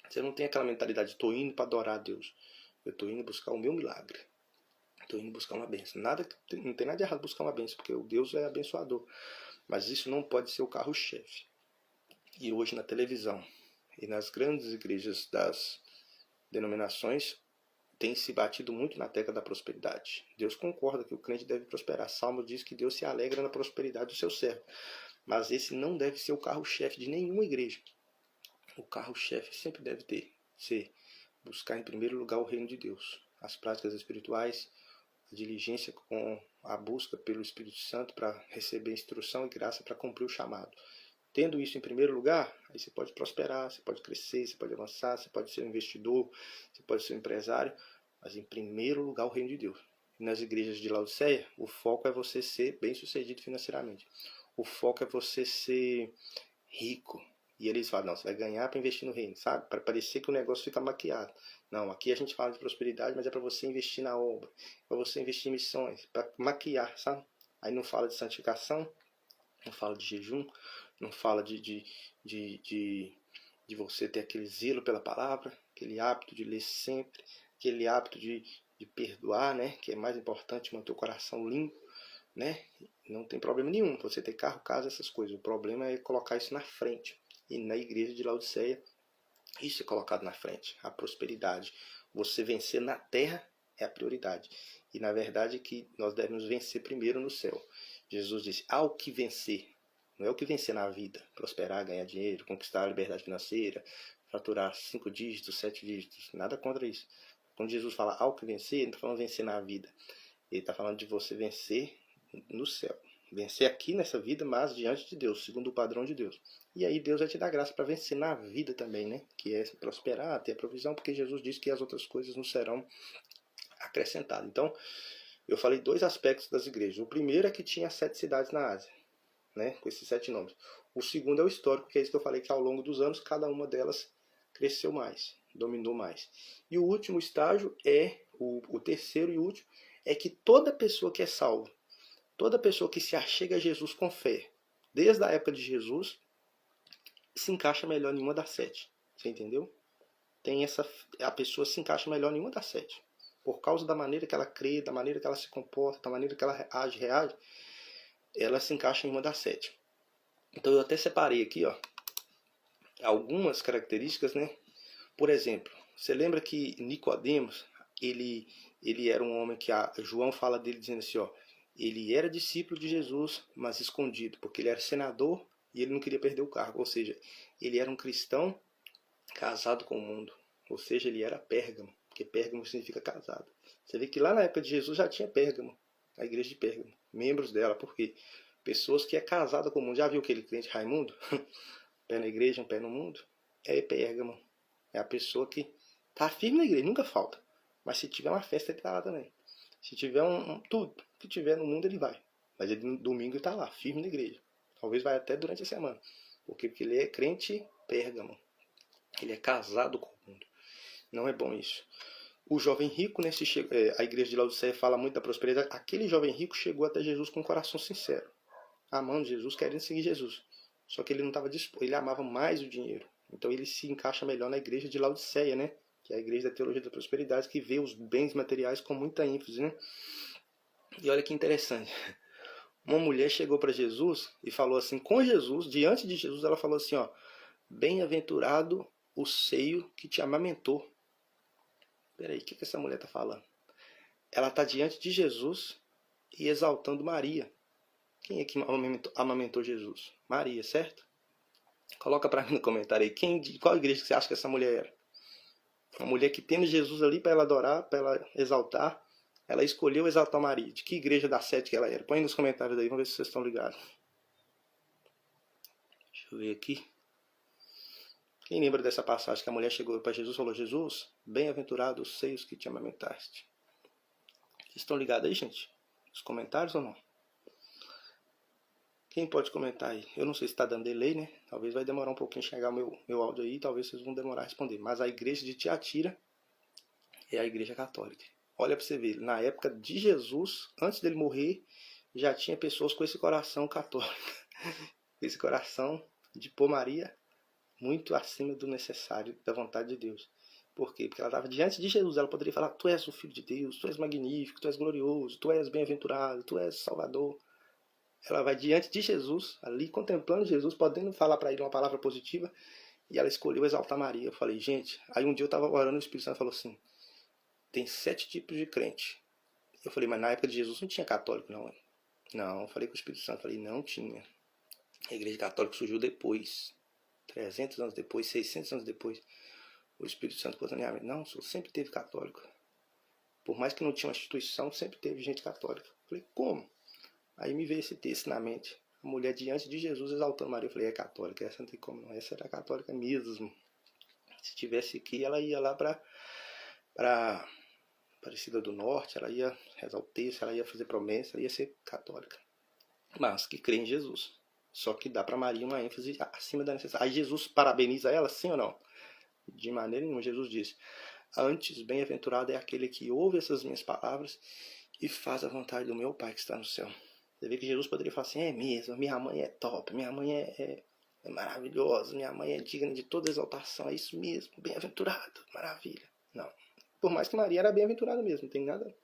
Você não tem aquela mentalidade, estou indo para adorar a Deus. Eu estou indo buscar o meu milagre. Estou indo buscar uma bênção. Não tem nada de errado buscar uma bênção, porque o Deus é abençoador. Mas isso não pode ser o carro-chefe. E hoje na televisão e nas grandes igrejas das denominações tem se batido muito na tecla da prosperidade. Deus concorda que o crente deve prosperar. Salmo diz que Deus se alegra na prosperidade do seu servo. Mas esse não deve ser o carro-chefe de nenhuma igreja. O carro-chefe sempre deve ser buscar em primeiro lugar o reino de Deus. As práticas espirituais, a diligência com a busca pelo Espírito Santo para receber instrução e graça para cumprir o chamado. Tendo isso em primeiro lugar, aí você pode prosperar, você pode crescer, você pode avançar, você pode ser um investidor, você pode ser um empresário, mas em primeiro lugar o reino de Deus. E nas igrejas de Laodiceia, o foco é você ser bem-sucedido financeiramente. O foco é você ser rico. E eles falam, não, você vai ganhar para investir no reino, sabe? Para parecer que o negócio fica maquiado. Não, aqui a gente fala de prosperidade, mas é para você investir na obra, para você investir em missões, para maquiar, sabe? Aí não fala de santificação, não fala de jejum, não fala de você ter aquele zelo pela palavra, aquele hábito de ler sempre, aquele hábito de perdoar, né? Que é mais importante, manter o coração limpo, né? Não tem problema nenhum você ter carro, casa, essas coisas. O problema é colocar isso na frente. E na igreja de Laodiceia, isso é colocado na frente, a prosperidade. Você vencer na terra é a prioridade. E na verdade que nós devemos vencer primeiro no céu. Jesus disse, há o que vencer. Não é o que vencer na vida, prosperar, ganhar dinheiro, conquistar a liberdade financeira, faturar 5 dígitos, 7 dígitos, nada contra isso. Quando Jesus fala há o que vencer, ele não está falando vencer na vida. Ele está falando de você vencer no céu. Vencer aqui nessa vida, mas diante de Deus, segundo o padrão de Deus. E aí Deus vai te dar graça para vencer na vida também, né? Que é prosperar, ter a provisão, porque Jesus disse que as outras coisas não serão acrescentadas. Então, eu falei 2 aspectos das igrejas. O primeiro é que tinha 7 cidades na Ásia, né? Com esses 7 nomes. O segundo é o histórico, que é isso que eu falei, que ao longo dos anos, cada uma delas cresceu mais. dominou mais. E o último estágio o terceiro e último, é que toda pessoa que é salva, toda pessoa que se achega a Jesus com fé, desde a época de Jesus, se encaixa melhor em uma das 7. Você entendeu? A pessoa se encaixa melhor em uma das 7. Por causa da maneira que ela crê, da maneira que ela se comporta, da maneira que ela reage, ela se encaixa em uma das 7. Então eu até separei aqui, ó, algumas características, né? Por exemplo, você lembra que Nicodemos, ele era um homem que João fala dele dizendo assim, ó, ele era discípulo de Jesus, mas escondido, porque ele era senador e ele não queria perder o cargo. Ou seja, ele era um cristão casado com o mundo. Ou seja, ele era Pérgamo, porque Pérgamo significa casado. Você vê que lá na época de Jesus já tinha Pérgamo, a igreja de Pérgamo, membros dela, porque pessoas que é casada com o mundo. Já viu aquele crente Raimundo? Pé na igreja, um pé no mundo? É Pérgamo. É a pessoa que tá firme na igreja, nunca falta. Mas se tiver uma festa, ele tá lá também. Se tiver tudo que tiver no mundo, ele vai. Mas ele no domingo ele tá lá, firme na igreja. Talvez vai até durante a semana. Porque ele é crente Pérgamo. Ele é casado com o mundo. Não é bom isso. O jovem rico, a igreja de Laodiceia fala muito da prosperidade. Aquele jovem rico chegou até Jesus com um coração sincero, amando Jesus, querendo seguir Jesus. Só que ele não estava disposto, ele amava mais o dinheiro. Então ele se encaixa melhor na igreja de Laodiceia, né? Que é a igreja da teologia da prosperidade, que vê os bens materiais com muita ênfase, né? E olha que interessante. Uma mulher chegou para Jesus e falou assim, com Jesus, diante de Jesus, ela falou assim, ó, bem-aventurado o seio que te amamentou. Peraí, o que essa mulher está falando? Ela está diante de Jesus e exaltando Maria. Quem é que amamentou Jesus? Maria, certo? Coloca para mim no comentário aí, de qual igreja que você acha que essa mulher era? Uma mulher que tendo Jesus ali para ela adorar, para ela exaltar, ela escolheu exaltar Maria. De que igreja da 7 que ela era? Põe nos comentários aí, vamos ver se vocês estão ligados. Deixa eu ver aqui. Quem lembra dessa passagem que a mulher chegou para Jesus e falou, Jesus, bem-aventurado os seios que te amamentaste. Vocês estão ligados aí, gente? Nos comentários ou não? Quem pode comentar aí? Eu não sei se está dando delay, né? Talvez vai demorar um pouquinho chegar o meu áudio aí, talvez vocês vão demorar a responder. Mas a igreja de Tiatira é a igreja católica. Olha para você ver, na época de Jesus, antes dele morrer, já tinha pessoas com esse coração católico. Esse coração de pôr Maria muito acima do necessário, da vontade de Deus. Por quê? Porque ela estava diante de Jesus, ela poderia falar, tu és o Filho de Deus, tu és magnífico, tu és glorioso, tu és bem-aventurado, tu és Salvador. Ela vai diante de Jesus, ali contemplando Jesus, podendo falar para ele uma palavra positiva, e ela escolheu exaltar Maria. Eu falei, gente, aí um dia eu estava orando e o Espírito Santo falou assim, tem 7 tipos de crente. Eu falei, mas na época de Jesus não tinha católico, não. Não, eu falei com o Espírito Santo, falei, não tinha. A igreja católica surgiu depois, 300 anos depois, 600 anos depois. O Espírito Santo pôs na minha mente, não, sempre teve católico. Por mais que não tinha uma instituição, sempre teve gente católica. Eu falei, como? Aí me veio esse texto na mente. A mulher diante de Jesus exaltando Maria. Eu falei, é católica, essa não tem como não. Essa era católica mesmo. Se tivesse aqui, ela ia lá para Aparecida do Norte, ela ia rezar o texto, ela ia fazer promessa, ela ia ser católica. Mas que crê em Jesus. Só que dá para Maria uma ênfase acima da necessidade. Aí Jesus parabeniza ela, sim ou não? De maneira nenhuma. Jesus diz, antes bem-aventurado é aquele que ouve essas minhas palavras e faz a vontade do meu Pai que está no céu. Você vê que Jesus poderia falar assim, é mesmo, minha mãe é top, minha mãe é maravilhosa, minha mãe é digna de toda exaltação, é isso mesmo, bem-aventurado, maravilha. Não. Por mais que Maria era bem-aventurada mesmo, não tem nada,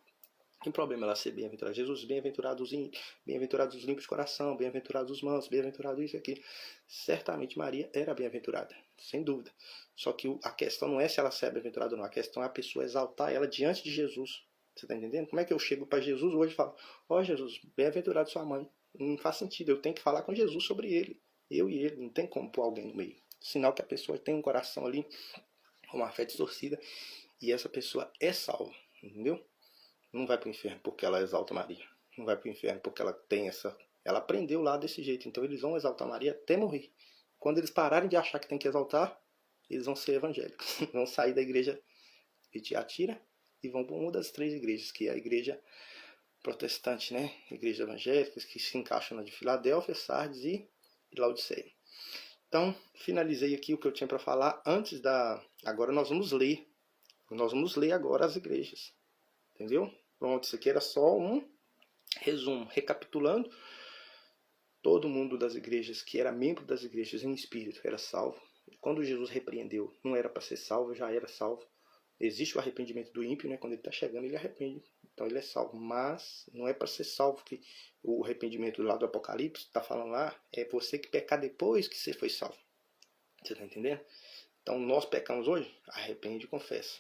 que problema ela ser bem-aventurada. Jesus, bem-aventurados os limpos de coração, bem-aventurados os mansos, bem-aventurado isso e aquilo. Certamente Maria era bem-aventurada, sem dúvida. Só que a questão não é se ela é bem-aventurada ou não, a questão é a pessoa exaltar ela diante de Jesus. Você está entendendo? Como é que eu chego para Jesus hoje e falo, ó Jesus, bem-aventurado sua mãe. Não faz sentido, eu tenho que falar com Jesus sobre ele. Eu e ele, não tem como pôr alguém no meio. Sinal que a pessoa tem um coração ali, uma fé distorcida, e essa pessoa é salva, entendeu? Não vai para o inferno porque ela exalta Maria. Não vai para o inferno porque ela tem essa... Ela aprendeu lá desse jeito, então eles vão exaltar Maria até morrer. Quando eles pararem de achar que tem que exaltar, eles vão ser evangélicos. Vão sair da igreja de Tiatira e vão para uma das 3 igrejas, que é a igreja protestante, né? Igreja evangélica, que se encaixa na de Filadélfia, Sardes e Laodiceia. Então, finalizei aqui o que eu tinha para falar antes da... Agora nós vamos ler. Nós vamos ler agora as igrejas. Entendeu? Pronto, isso aqui era só um resumo. Recapitulando, todo mundo das igrejas que era membro das igrejas em espírito era salvo. Quando Jesus repreendeu, não era para ser salvo, já era salvo. Existe o arrependimento do ímpio, né? Quando ele está chegando, ele arrepende. Então ele é salvo. Mas não é para ser salvo que o arrependimento lá do Apocalipse está falando lá. É você que pecar depois que você foi salvo. Você está entendendo? Então nós pecamos hoje, arrepende e confessa.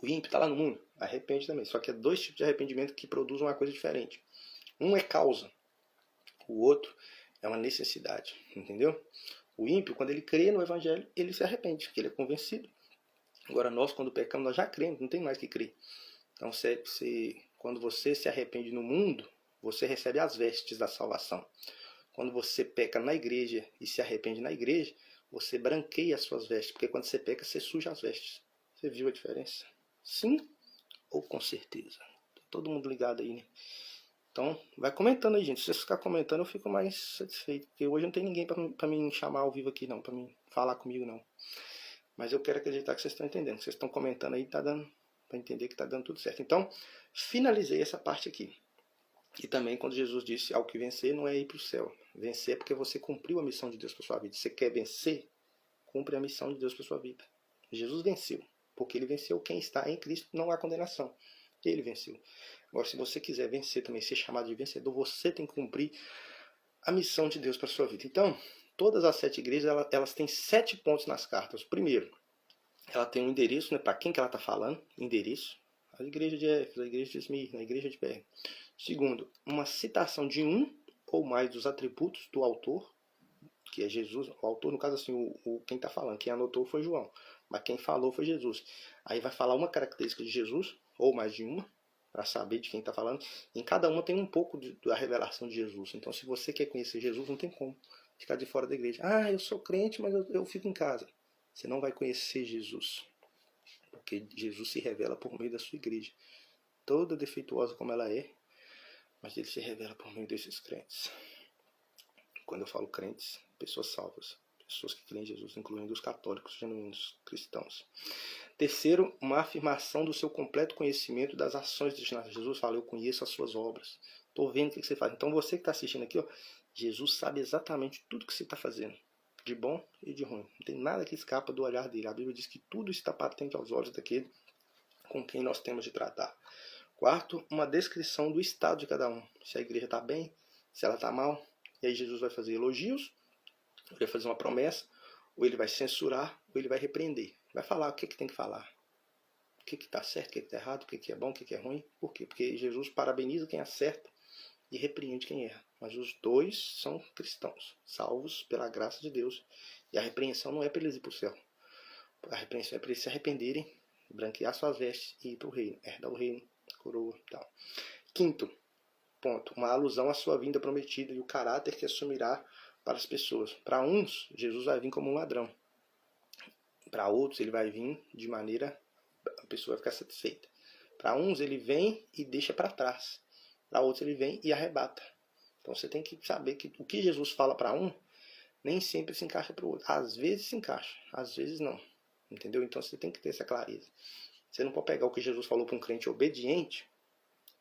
O ímpio está lá no mundo, arrepende também. Só que é dois tipos de arrependimento que produzem uma coisa diferente. Um é causa, o outro é uma necessidade. Entendeu? O ímpio, quando ele crê no evangelho, ele se arrepende, porque ele é convencido. Agora nós, quando pecamos, nós já cremos, não tem mais que crer. Então, quando você se arrepende no mundo, você recebe as vestes da salvação. Quando você peca na igreja e se arrepende na igreja, você branqueia as suas vestes, porque quando você peca, você suja as vestes. Você viu a diferença? Sim ou com certeza? Todo mundo ligado aí, né? Então, vai comentando aí, gente. Se vocês ficarem comentando, eu fico mais satisfeito. Porque hoje não tem ninguém para me chamar ao vivo aqui, não. Para me falar comigo, não. Mas eu quero acreditar que vocês estão entendendo. Vocês estão comentando aí, tá dando para entender que tá dando tudo certo. Então, finalizei essa parte aqui. E também quando Jesus disse, ao que vencer não é ir para o céu. Vencer é porque você cumpriu a missão de Deus para sua vida. Você quer vencer? Cumpre a missão de Deus para sua vida. Jesus venceu. Porque ele venceu quem está em Cristo, não há condenação. Ele venceu. Agora, se você quiser vencer também, ser chamado de vencedor, você tem que cumprir a missão de Deus para sua vida. Então, todas as 7 igrejas, elas têm 7 pontos nas cartas. Primeiro, ela tem um endereço, né, para quem que ela está falando, endereço. A igreja de Éfeso, a igreja de Esmirna, a igreja de Pérgamo. Segundo, uma citação de um ou mais dos atributos do autor, que é Jesus. O autor, no caso assim, quem está falando, quem anotou foi João, mas quem falou foi Jesus. Aí vai falar uma característica de Jesus, ou mais de uma, para saber de quem está falando. Em cada uma tem um pouco da revelação de Jesus. Então, se você quer conhecer Jesus, não tem como ficar de fora da igreja. Ah, eu sou crente, mas eu fico em casa. Você não vai conhecer Jesus, porque Jesus se revela por meio da sua igreja. Toda defeituosa como ela é, mas ele se revela por meio desses crentes. Quando eu falo crentes, pessoas salvas, pessoas que creem em Jesus, incluindo os católicos, genuínos, cristãos. Terceiro, uma afirmação do seu completo conhecimento das ações destinadas. Jesus fala, eu conheço as suas obras. Estou vendo o que você faz. Então você que está assistindo aqui, ó, Jesus sabe exatamente tudo que você está fazendo. De bom e de ruim. Não tem nada que escapa do olhar dele. A Bíblia diz que tudo está patente aos olhos daquele com quem nós temos de tratar. Quarto, uma descrição do estado de cada um. Se a igreja está bem, se ela está mal. E aí Jesus vai fazer elogios, vai fazer uma promessa, ou ele vai censurar, ou ele vai repreender. Vai falar o que tem que falar. O que está certo, o que está errado, o que é bom, o que é ruim. Por quê? Porque Jesus parabeniza quem acerta e repreende quem erra. Mas os dois são cristãos, salvos pela graça de Deus. E a repreensão não é para eles ir para o céu. A repreensão é para eles se arrependerem, branquear suas vestes e ir para o reino, herdar o reino, coroa e tal. Quinto ponto, uma alusão à sua vinda prometida e o caráter que assumirá para as pessoas. Para uns, Jesus vai vir como um ladrão. Para outros, ele vai vir de maneira... a pessoa vai ficar satisfeita. Para uns, ele vem e deixa para trás. Para outros, ele vem e arrebata. Então você tem que saber que o que Jesus fala para um, nem sempre se encaixa para o outro. Às vezes se encaixa, às vezes não. Entendeu? Então você tem que ter essa clareza. Você não pode pegar o que Jesus falou para um crente obediente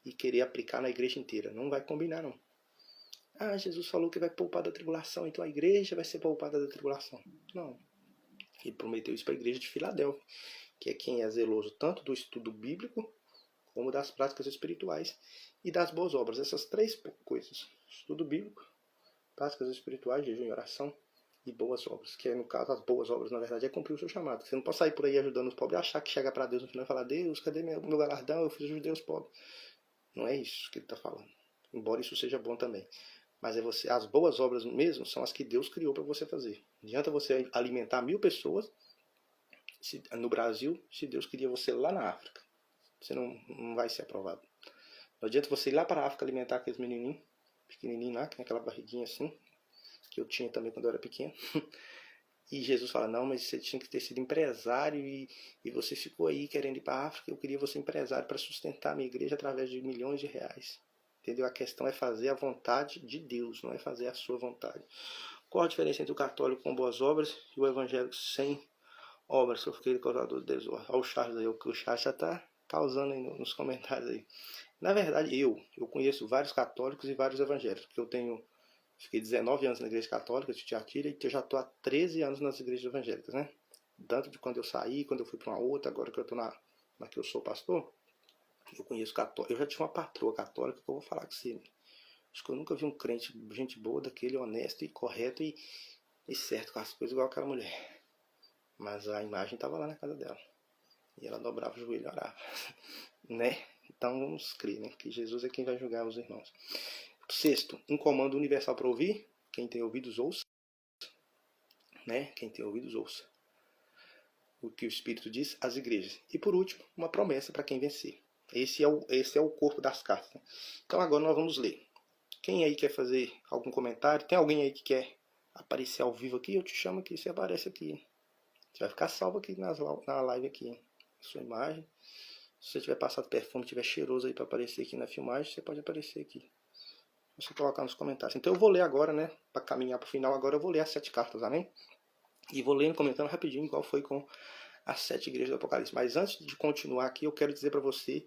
e querer aplicar na igreja inteira. Não vai combinar, não. Ah, Jesus falou que vai poupar da tribulação, então a igreja vai ser poupada da tribulação. Não. Ele prometeu isso para a igreja de Filadélfia, que é quem é zeloso tanto do estudo bíblico, como das práticas espirituais e das boas obras. Essas 3 coisas. Estudo bíblico, práticas espirituais, jejum e oração e boas obras. Que é, no caso, as boas obras, na verdade, é cumprir o seu chamado. Você não pode sair por aí ajudando os pobres e achar que chega para Deus no final e falar, Deus, cadê meu galardão? Eu fiz ajudar os pobres. Não é isso que ele está falando. Embora isso seja bom também. Mas é você, as boas obras mesmo são as que Deus criou para você fazer. Não adianta você alimentar 1000 pessoas no Brasil se Deus queria você lá na África. Você não vai ser aprovado. Não adianta você ir lá para a África alimentar aqueles menininhos, pequenininhos lá, que tem aquela barriguinha assim, que eu tinha também quando eu era pequeno. E Jesus fala, não, mas você tinha que ter sido empresário e você ficou aí querendo ir para a África. Eu queria você empresário para sustentar a minha igreja através de milhões de reais. Entendeu? A questão é fazer a vontade de Deus, não é fazer a sua vontade. Qual a diferença entre o católico com boas obras e o evangélico sem obras? Sou filho causador de desordem. Olha o Charles aí, o que o Charles já está causando aí nos comentários aí. Na verdade, eu conheço vários católicos e vários evangélicos, porque fiquei 19 anos na igreja católica de Tiatira e eu já estou há 13 anos nas igrejas evangélicas, né? Tanto de quando eu saí, quando eu fui para uma outra, agora que eu estou na que eu sou pastor, eu conheço católico. Eu já tive uma patroa católica que eu vou falar com você, né? Acho que eu nunca vi um crente, gente boa, daquele honesto e correto e certo com as coisas igual aquela mulher. Mas a imagem estava lá na casa dela. E ela dobrava o joelho e orava. Né? Então vamos crer, né? Que Jesus é quem vai julgar os irmãos. Sexto, um comando universal para ouvir. Quem tem ouvidos, ouça. Né? Quem tem ouvidos, ouça. O que o Espírito diz às igrejas. E por último, uma promessa para quem vencer. Esse é o corpo das cartas. Né? Então agora nós vamos ler. Quem aí quer fazer algum comentário? Tem alguém aí que quer aparecer ao vivo aqui? Eu te chamo aqui, você aparece aqui. Você vai ficar salvo aqui na live aqui. Sua imagem. Se você tiver passado perfume, tiver cheiroso aí para aparecer aqui na filmagem, você pode aparecer aqui. Você colocar nos comentários. Então eu vou ler agora, né? Para caminhar para o final, agora eu vou ler as 7 cartas, amém? E vou lendo, comentando rapidinho qual foi com as 7 igrejas do Apocalipse. Mas antes de continuar aqui, eu quero dizer para você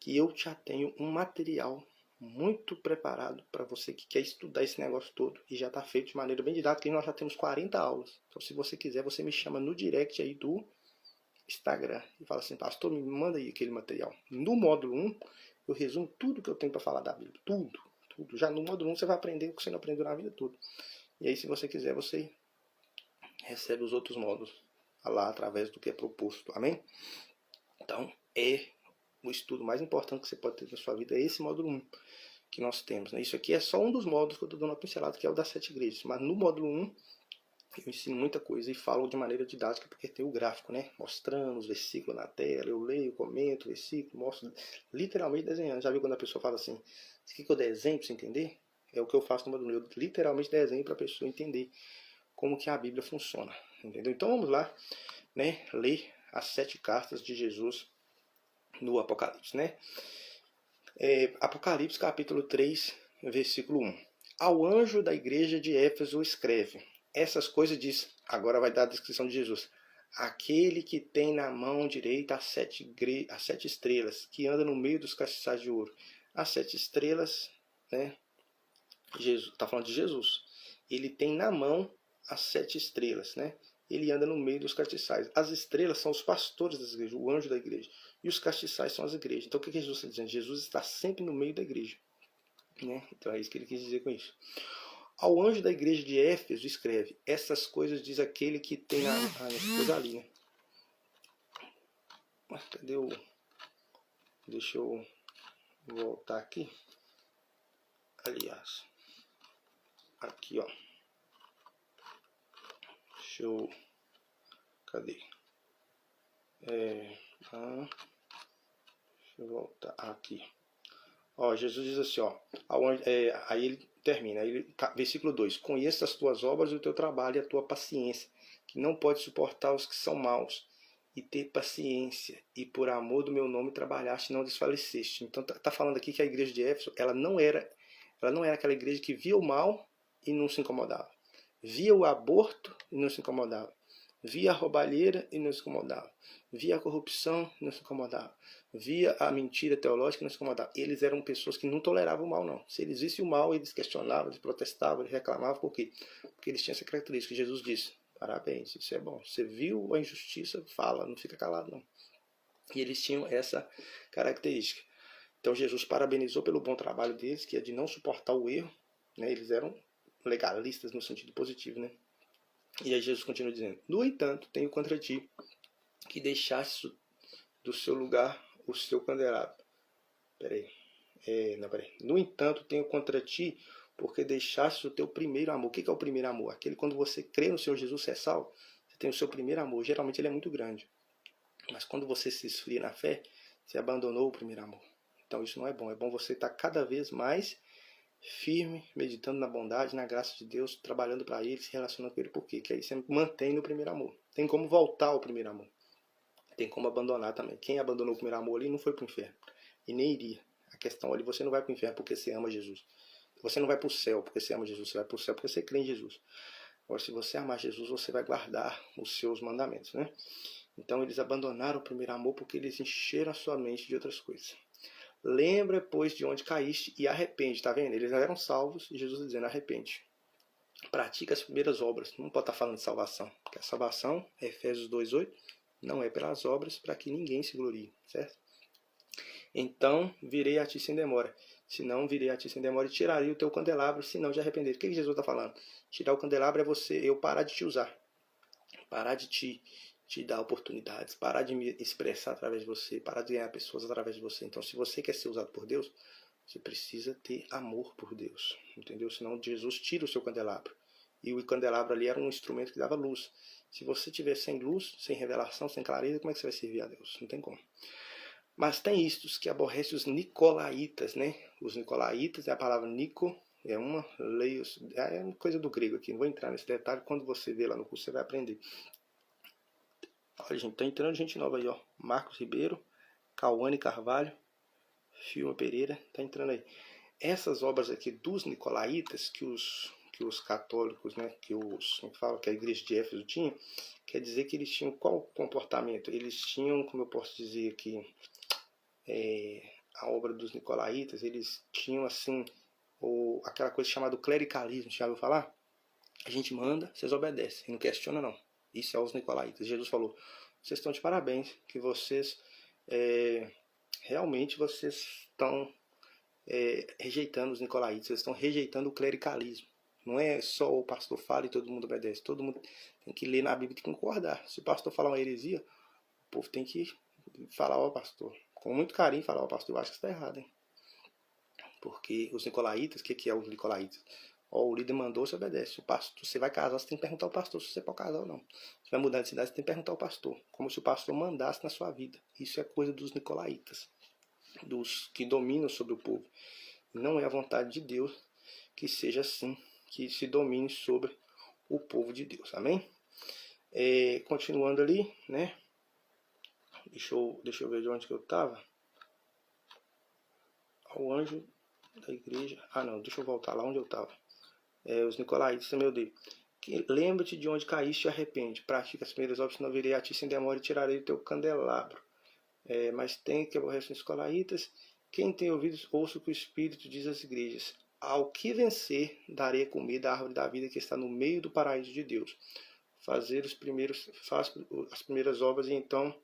que eu já tenho um material muito preparado para você que quer estudar esse negócio todo e já está feito de maneira bem didática, e nós já temos 40 aulas. Então se você quiser, você me chama no direct aí do Instagram e fala assim: pastor, me manda aí aquele material. No módulo 1, eu resumo tudo que eu tenho para falar da Bíblia. Tudo. Já no módulo 1 você vai aprender o que você não aprendeu na vida toda. E aí se você quiser, você recebe os outros módulos lá através do que é proposto. Amém? Então, o estudo mais importante que você pode ter na sua vida é esse módulo 1 que nós temos. Né? Isso aqui é só um dos módulos que eu estou dando uma pincelada, que é o das 7 igrejas. Mas no módulo 1, eu ensino muita coisa e falo de maneira didática, porque tem o gráfico, né? Mostrando os versículos na tela, eu leio, comento o versículo, mostro, literalmente desenhando. Já viu quando a pessoa fala assim, isso aqui que eu desenho para você entender? É o que eu faço no módulo 1, eu literalmente desenho para a pessoa entender como que a Bíblia funciona. Entendeu? Então vamos lá, né? Ler as 7 cartas de Jesus no Apocalipse, né? Apocalipse capítulo 3, versículo 1. Ao anjo da igreja de Éfeso escreve: essas coisas diz, agora vai dar a descrição de Jesus, aquele que tem na mão direita as 7 estrelas, que anda no meio dos castiçais de ouro. As 7 estrelas, né? Está falando de Jesus. Ele tem na mão as 7 estrelas, né? Ele anda no meio dos castiçais. As estrelas são os pastores das igrejas, o anjo da igreja. E os castiçais são as igrejas. Então o que Jesus está dizendo? Jesus está sempre no meio da igreja. Né? Então é isso que ele quis dizer com isso. Ao anjo da igreja de Éfeso escreve: essas coisas diz aquele que tem a... coisa ali, né? Mas cadê o... Deixa eu voltar aqui. Aliás. Aqui, ó. Deixa eu... Cadê? Deixa eu voltar aqui. Ó, Jesus diz assim, ó. Aí ele termina, versículo 2: conheça as tuas obras, o teu trabalho e a tua paciência, que não pode suportar os que são maus, e ter paciência, e por amor do meu nome trabalhaste e não desfaleceste. Então tá falando aqui que a igreja de Éfeso, ela não era aquela igreja que via o mal e não se incomodava, via o aborto e não se incomodava, via a roubalheira e não se incomodava, via a corrupção e não se incomodava, via a mentira teológica e não se incomodava. Eles eram pessoas que não toleravam o mal, não. Se eles vissem o mal, eles questionavam, eles protestavam, eles reclamavam. Por quê? Porque eles tinham essa característica. Jesus disse: parabéns, isso é bom. Você viu a injustiça, fala, não fica calado, não. E eles tinham essa característica. Então Jesus parabenizou pelo bom trabalho deles, que é de não suportar o erro. Né? Eles eram legalistas no sentido positivo, né? E aí Jesus continua dizendo: no entanto, tenho contra ti que deixaste do seu lugar o seu candelabro. Peraí. No entanto, tenho contra ti porque deixaste o teu primeiro amor. O que é o primeiro amor? Aquele quando você crê no Senhor Jesus, você é salvo, você tem o seu primeiro amor. Geralmente ele é muito grande. Mas quando você se esfria na fé, você abandonou o primeiro amor. Então isso não é bom. É bom você estar cada vez mais firme, meditando na bondade, na graça de Deus, trabalhando para Ele, se relacionando com Ele. Por quê? Que aí você mantém no primeiro amor. Tem como voltar ao primeiro amor. Tem como abandonar também. Quem abandonou o primeiro amor ali não foi para o inferno. E nem iria. A questão ali, você não vai para o inferno porque você ama Jesus. Você não vai para o céu porque você ama Jesus, você vai para o céu porque você crê em Jesus. Agora, se você amar Jesus, você vai guardar os seus mandamentos, né? Então, eles abandonaram o primeiro amor porque eles encheram a sua mente de outras coisas. Lembra, pois, de onde caíste e arrepende, tá vendo? Eles eram salvos e Jesus está dizendo, arrepende. Pratica as primeiras obras. Não pode estar falando de salvação, porque a salvação, Efésios 2:8, não é pelas obras para que ninguém se glorie, certo? Então, virei a ti sem demora. Se não, virei a ti sem demora e tirarei o teu candelabro, se não te arrepender. O que Jesus está falando? Tirar o candelabro é eu parar de te usar. Parar de te dar oportunidades. Parar de me expressar através de você. Parar de ganhar pessoas através de você. Então, se você quer ser usado por Deus, você precisa ter amor por Deus. Entendeu? Senão, Jesus tira o seu candelabro. E o candelabro ali era um instrumento que dava luz. Se você tiver sem luz, sem revelação, sem clareza, como é que você vai servir a Deus? Não tem como. Mas tem istos que aborrecem os nicolaítas, né? Os nicolaítas, é a palavra nico, é uma coisa do grego aqui, não vou entrar nesse detalhe, quando você vê lá no curso você vai aprender. Olha, gente, tá entrando gente nova aí, ó. Marcos Ribeiro, Cauane Carvalho, Filma Pereira, tá entrando aí. Essas obras aqui dos nicolaítas, que os católicos, né, que a igreja de Éfeso tinha, quer dizer que eles tinham qual comportamento? Eles tinham, como eu posso dizer aqui, a obra dos nicolaítas, eles tinham assim aquela coisa chamada clericalismo, já ouviu falar? A gente manda, vocês obedecem, não questiona não. Isso é os nicolaítas. Jesus falou, vocês estão de parabéns, que vocês realmente vocês estão rejeitando os nicolaítas, vocês estão rejeitando o clericalismo. Não é só o pastor fala e todo mundo obedece, todo mundo tem que ler na Bíblia e tem que concordar. Se o pastor falar uma heresia, o povo tem que falar ao pastor, com muito carinho, falar ao pastor, eu acho que está errado, hein? Porque os nicolaítas, o que é os nicolaítas? O líder mandou, você obedece. O pastor, você vai casar, você tem que perguntar ao pastor se você pode casar ou não. Você vai mudar de cidade, você tem que perguntar ao pastor, como se o pastor mandasse na sua vida. Isso é coisa dos nicolaítas, dos que dominam sobre o povo. Não é a vontade de Deus que seja assim, que se domine sobre o povo de Deus. Amém? Continuando ali, né? Deixa eu ver de onde que eu estava. O anjo da igreja. Não, deixa eu voltar lá onde eu estava. Os nicolaítas também odeio. Lembra-te de onde caíste e arrepende. Pratica as primeiras obras, senão virei a ti sem demora e tirarei o teu candelabro. Mas tem que aborrecer os nicolaítas. Quem tem ouvidos, ouça o que o Espírito diz às igrejas. Ao que vencer, darei comida à árvore da vida que está no meio do paraíso de Deus. Faz as primeiras obras e então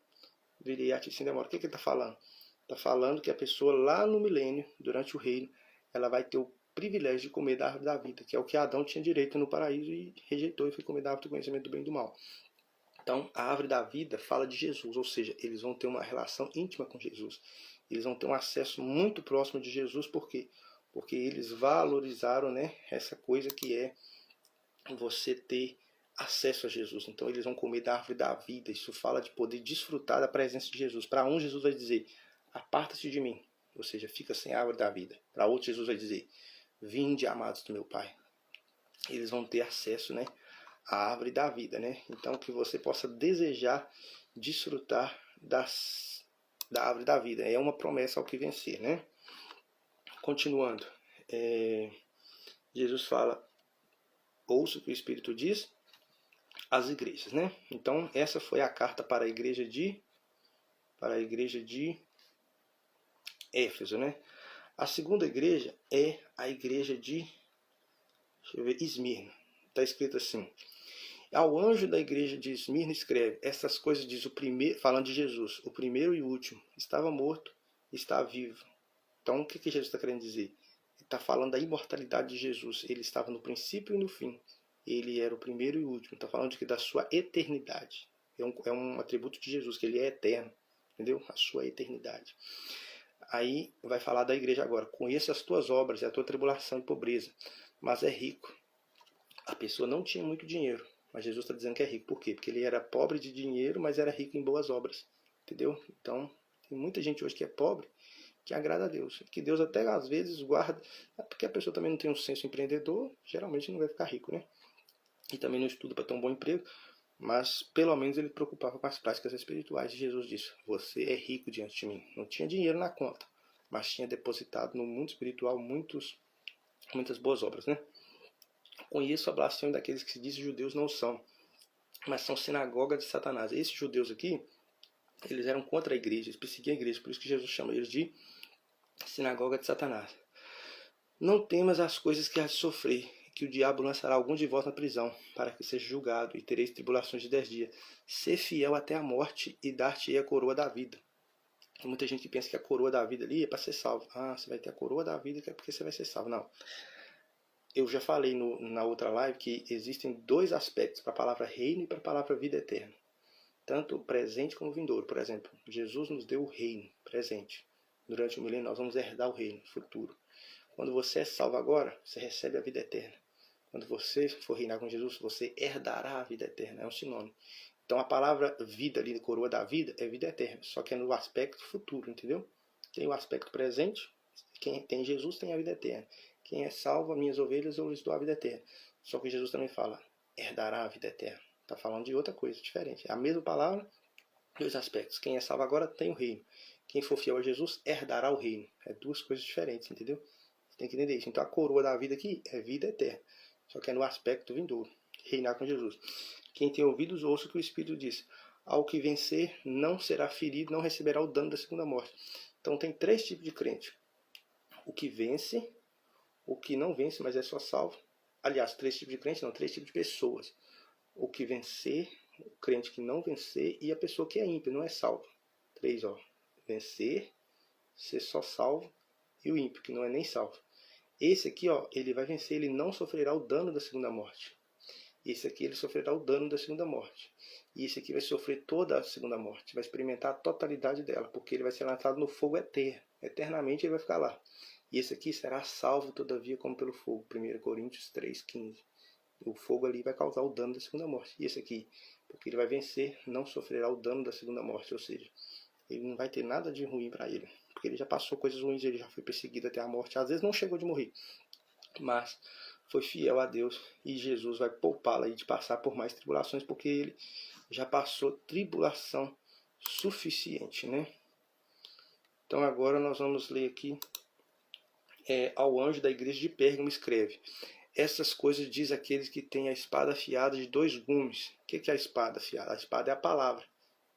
virei a ti sem demora. O que ele está falando? Está falando que a pessoa lá no milênio, durante o reino, ela vai ter o privilégio de comer da árvore da vida, que é o que Adão tinha direito no paraíso e rejeitou e foi comer da árvore do conhecimento do bem e do mal. Então, a árvore da vida fala de Jesus, ou seja, eles vão ter uma relação íntima com Jesus. Eles vão ter um acesso muito próximo de Jesus, por quê? Porque eles valorizaram, né, essa coisa que é você ter acesso a Jesus. Então, eles vão comer da árvore da vida. Isso fala de poder desfrutar da presença de Jesus. Para um, Jesus vai dizer, aparta-se de mim, ou seja, fica sem a árvore da vida. Para outro, Jesus vai dizer, vinde, amados do meu Pai. Eles vão ter acesso, né, à árvore da vida, né? Então, que você possa desejar desfrutar da árvore da vida. É uma promessa ao que vencer, né? Continuando, Jesus fala, ouça o que o Espírito diz às igrejas, né? Então, essa foi a carta para a igreja de Éfeso, né? A segunda igreja é a igreja de Esmirna. Está escrito assim, ao anjo da igreja de Esmirna escreve, essas coisas diz o primeiro, falando de Jesus, o primeiro e o último, estava morto, está vivo. Então, o que Jesus está querendo dizer? Ele está falando da imortalidade de Jesus. Ele estava no princípio e no fim. Ele era o primeiro e o último. Está falando da sua eternidade. É um atributo de Jesus, que ele é eterno. Entendeu? A sua eternidade. Aí vai falar da igreja agora. Conheça as tuas obras e a tua tribulação e pobreza, mas é rico. A pessoa não tinha muito dinheiro, mas Jesus está dizendo que é rico. Por quê? Porque ele era pobre de dinheiro, mas era rico em boas obras. Entendeu? Então, tem muita gente hoje que é pobre, que agrada a Deus. Que Deus até às vezes guarda, porque a pessoa também não tem um senso empreendedor, geralmente não vai ficar rico, né? E também não estuda para ter um bom emprego, mas pelo menos ele preocupava com as práticas espirituais. E Jesus disse, você é rico diante de mim. Não tinha dinheiro na conta, mas tinha depositado no mundo espiritual muitos muitas boas obras, né? Conheço a blasfêmia daqueles que se dizem judeus, não são, mas são sinagoga de Satanás. Esses judeus aqui, eles eram contra a igreja, eles perseguiam a igreja, por isso que Jesus chama eles de sinagoga de Satanás. Não temas as coisas que há de sofrer, que o diabo lançará alguns de vós na prisão, para que seja julgado, e tereis tribulações de 10 dias. Ser fiel até a morte, e dar-te-ei a coroa da vida. Tem muita gente que pensa que a coroa da vida ali é para ser salvo. Ah, você vai ter a coroa da vida que é porque você vai ser salvo. Não. Eu já falei na outra live que existem dois aspectos para a palavra reino e para a palavra vida eterna. Tanto presente como vindouro. Por exemplo, Jesus nos deu o reino presente. Durante o milênio nós vamos herdar o reino futuro. Quando você é salvo agora, você recebe a vida eterna. Quando você for reinar com Jesus, você herdará a vida eterna. É um sinônimo. Então a palavra vida ali, coroa da vida, é vida eterna. Só que é no aspecto futuro, entendeu? Tem o aspecto presente. Quem tem Jesus tem a vida eterna. Quem é salvo, minhas ovelhas, eu lhes dou a vida eterna. Só que Jesus também fala, herdará a vida eterna. Está falando de outra coisa diferente. É a mesma palavra, dois aspectos. Quem é salvo agora tem o reino. Quem for fiel a Jesus, herdará o reino. É duas coisas diferentes, entendeu? Você tem que entender isso. Então a coroa da vida aqui é vida eterna. Só que é no aspecto vindouro. Reinar com Jesus. Quem tem ouvidos, ouça o que o Espírito diz. Ao que vencer, não será ferido, não receberá o dano da segunda morte. Então tem três tipos de crente. O que vence, o que não vence, mas é só salvo. Aliás, três tipos de crente, não, três tipos de pessoas. O que vencer, o crente que não vencer e a pessoa que é ímpio, não é salvo. Três, ó. Vencer, ser só salvo e o ímpio, que não é nem salvo. Esse aqui, ó, ele vai vencer, ele não sofrerá o dano da segunda morte. Esse aqui, ele sofrerá o dano da segunda morte. E esse aqui vai sofrer toda a segunda morte, vai experimentar a totalidade dela, porque ele vai ser lançado no fogo eterno. Eternamente ele vai ficar lá. E esse aqui será salvo, todavia, como pelo fogo. 1 Coríntios 3,15. O fogo ali vai causar o dano da segunda morte. E esse aqui, porque ele vai vencer, não sofrerá o dano da segunda morte. Ou seja, ele não vai ter nada de ruim para ele. Porque ele já passou coisas ruins, ele já foi perseguido até a morte. Às vezes não chegou de morrer, mas foi fiel a Deus. E Jesus vai poupá-lo aí de passar por mais tribulações, porque ele já passou tribulação suficiente, né? Então agora nós vamos ler aqui. Ao anjo da igreja de Pérgamo escreve: essas coisas diz aqueles que têm a espada afiada de dois gumes. O que é a espada afiada? A espada é a palavra.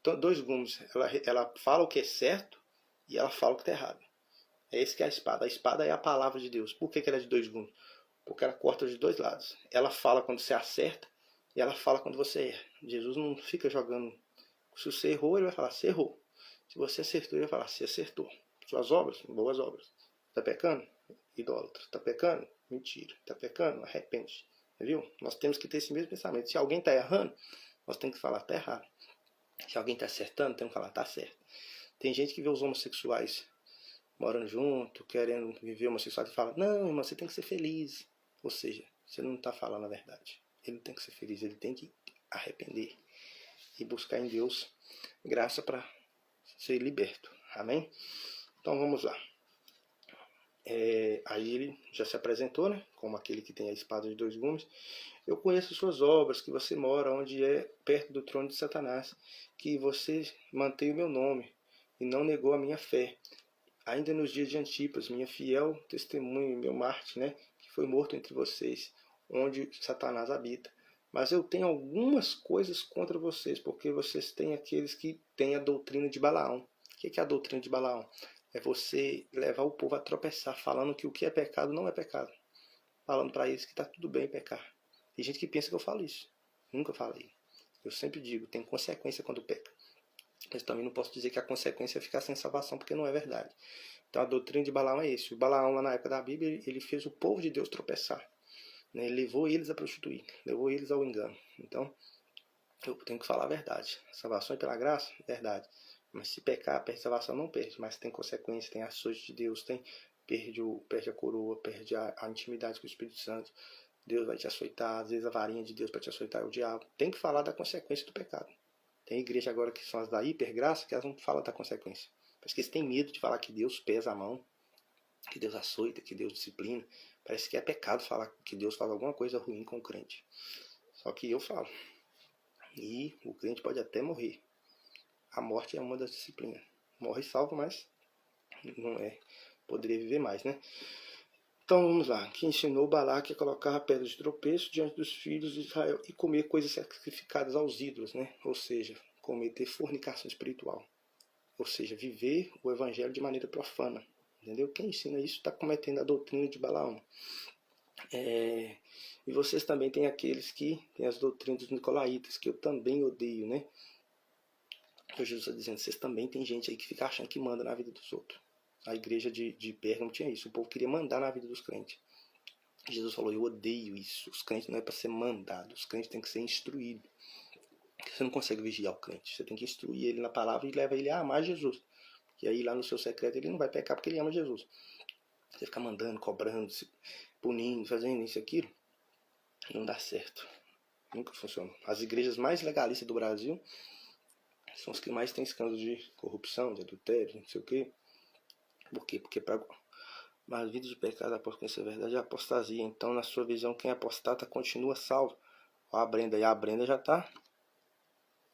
Então, dois gumes. Ela fala o que é certo e ela fala o que está errado. É esse que é a espada. A espada é a palavra de Deus. Por que ela é de dois gumes? Porque ela corta de dois lados. Ela fala quando você acerta e ela fala quando você erra. Jesus não fica jogando. Se você errou, ele vai falar, você errou. Se você acertou, ele vai falar, você acertou. Suas obras, boas obras. Está pecando? Idólatra. Está pecando? Mentira. Está pecando? Arrepende. Viu? Nós temos que ter esse mesmo pensamento. Se alguém está errando, nós temos que falar, está errado. Se alguém está acertando, temos que falar, está certo. Tem gente que vê os homossexuais morando junto, querendo viver homossexual e fala, não, irmão, você tem que ser feliz. Ou seja, você não está falando a verdade. Ele tem que ser feliz, ele tem que arrepender e buscar em Deus graça para ser liberto. Amém? Então vamos lá. Aí ele já se apresentou, né, como aquele que tem a espada de dois gumes. Eu conheço suas obras, que você mora onde é perto do trono de Satanás, que você mantém o meu nome e não negou a minha fé. Ainda nos dias de Antipas, minha fiel testemunha, meu mártir, né, que foi morto entre vocês, onde Satanás habita. Mas eu tenho algumas coisas contra vocês, porque vocês têm aqueles que têm a doutrina de Balaão. O que é a doutrina de Balaão? É você levar o povo a tropeçar, falando que o que é pecado não é pecado. Falando para eles que está tudo bem pecar. Tem gente que pensa que eu falo isso. Nunca falei. Eu sempre digo, tem consequência quando peca. Mas também não posso dizer que a consequência é ficar sem salvação, porque não é verdade. Então a doutrina de Balaão é isso. O Balaão, lá na época da Bíblia, ele fez o povo de Deus tropeçar. Ele levou eles a prostituir, levou eles ao engano. Então, eu tenho que falar a verdade. A salvação é pela graça? Verdade. Mas se pecar, perde a salvação, não perde. Mas tem consequência, tem ações de Deus, perde a coroa, perde a intimidade com o Espírito Santo. Deus vai te açoitar, às vezes a varinha de Deus para te açoitar é o diabo. Tem que falar da consequência do pecado. Tem igreja agora que são as da hipergraça, que elas não falam da consequência. Parece que eles têm medo de falar que Deus pesa a mão, que Deus açoita, que Deus disciplina. Parece que é pecado falar que Deus faz alguma coisa ruim com o crente. Só que eu falo. E o crente pode até morrer. A morte é uma das disciplinas. Morre salvo, mas não é. Poderia viver mais, né? Então vamos lá, que ensinou Balaque a colocar pedras de tropeço diante dos filhos de Israel e comer coisas sacrificadas aos ídolos, né? Ou seja, cometer fornicação espiritual. Ou seja, viver o evangelho de maneira profana. Entendeu? Quem ensina isso está cometendo a doutrina de Balaão. E vocês também têm aqueles que têm as doutrinas dos nicolaítas, que eu também odeio, né? Que Jesus está dizendo, vocês também tem gente aí que fica achando que manda na vida dos outros. A igreja de Pérgamo tinha isso, o povo queria mandar na vida dos crentes. Jesus falou, eu odeio isso, os crentes não é para ser mandados, os crentes têm que ser instruídos. Você não consegue vigiar o crente, você tem que instruir ele na palavra e leva ele a amar Jesus. E aí lá no seu secreto ele não vai pecar porque ele ama Jesus. Você ficar mandando, cobrando, punindo, fazendo isso e aquilo, não dá certo. Nunca funciona. As igrejas mais legalistas do Brasil são as que mais têm escândalos de corrupção, de adultério, não sei o quê. Por quê? Porque para mas vida de pecado após conhecer a verdade é apostasia. Então, na sua visão, quem apostata continua salvo. Ó, a Brenda, e a Brenda já está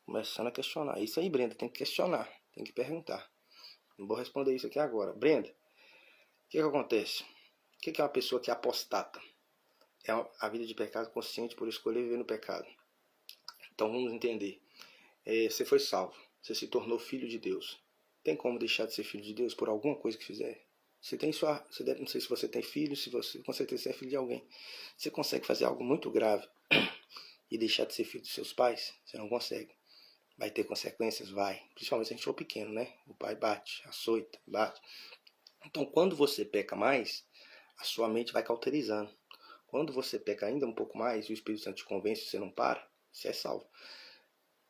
começando a questionar. Isso aí, Brenda, tem que questionar, tem que perguntar. Não vou responder isso aqui agora. Brenda, o que acontece? O que é uma pessoa que apostata? É a vida de pecado consciente por escolher viver no pecado. Então, vamos entender. Você foi salvo, você se tornou filho de Deus. Tem como deixar de ser filho de Deus por alguma coisa que fizer? Você tem não sei se você tem filho, se você com certeza você é filho de alguém. Você consegue fazer algo muito grave e deixar de ser filho dos seus pais? Você não consegue. Vai ter consequências? Vai. Principalmente se a gente for pequeno, né? O pai bate, açoita, bate. Então, quando você peca mais, a sua mente vai cauterizando. Quando você peca ainda um pouco mais e o Espírito Santo te convence, você não para, você é salvo.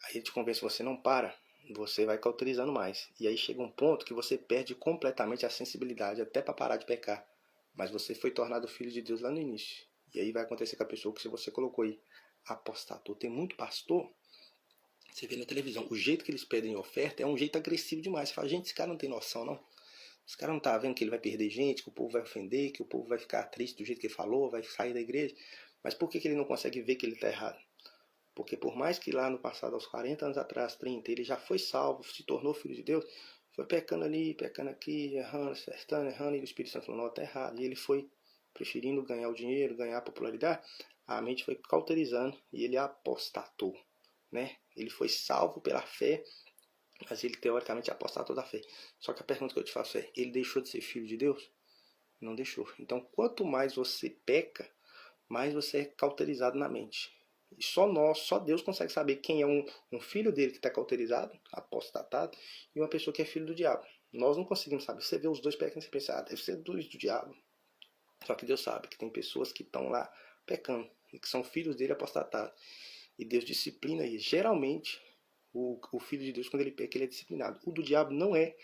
Aí ele te convence, você não para, você vai cauterizando mais. E aí chega um ponto que você perde completamente a sensibilidade, até para parar de pecar. Mas você foi tornado filho de Deus lá no início. E aí vai acontecer com a pessoa que você colocou aí, apostatou. Tem muito pastor, você vê na televisão, o jeito que eles pedem oferta é um jeito agressivo demais. Você fala, gente, esse cara não tem noção, não. Esse cara não tá vendo que ele vai perder gente, que o povo vai ofender, que o povo vai ficar triste do jeito que ele falou, vai sair da igreja. Mas por que ele não consegue ver que ele está errado? Porque por mais que lá no passado, aos 40 anos atrás, 30, ele já foi salvo, se tornou filho de Deus, foi pecando ali, pecando aqui, errando, acertando, errando, e o Espírito Santo falou, não, está errado. E ele foi preferindo ganhar o dinheiro, ganhar a popularidade, a mente foi cauterizando e ele apostatou, né? Ele foi salvo pela fé, mas ele teoricamente apostatou da fé. Só que a pergunta que eu te faço é, ele deixou de ser filho de Deus? Não deixou. Então, quanto mais você peca, mais você é cauterizado na mente. E só Deus consegue saber quem é um filho dele que está cauterizado, apostatado, e uma pessoa que é filho do diabo. Nós não conseguimos saber. Você vê os dois pecando e você pensa, deve ser do diabo. Só que Deus sabe que tem pessoas que estão lá pecando, e que são filhos dele apostatados. E Deus disciplina eles. Geralmente, o filho de Deus, quando ele peca, ele é disciplinado. O do diabo não é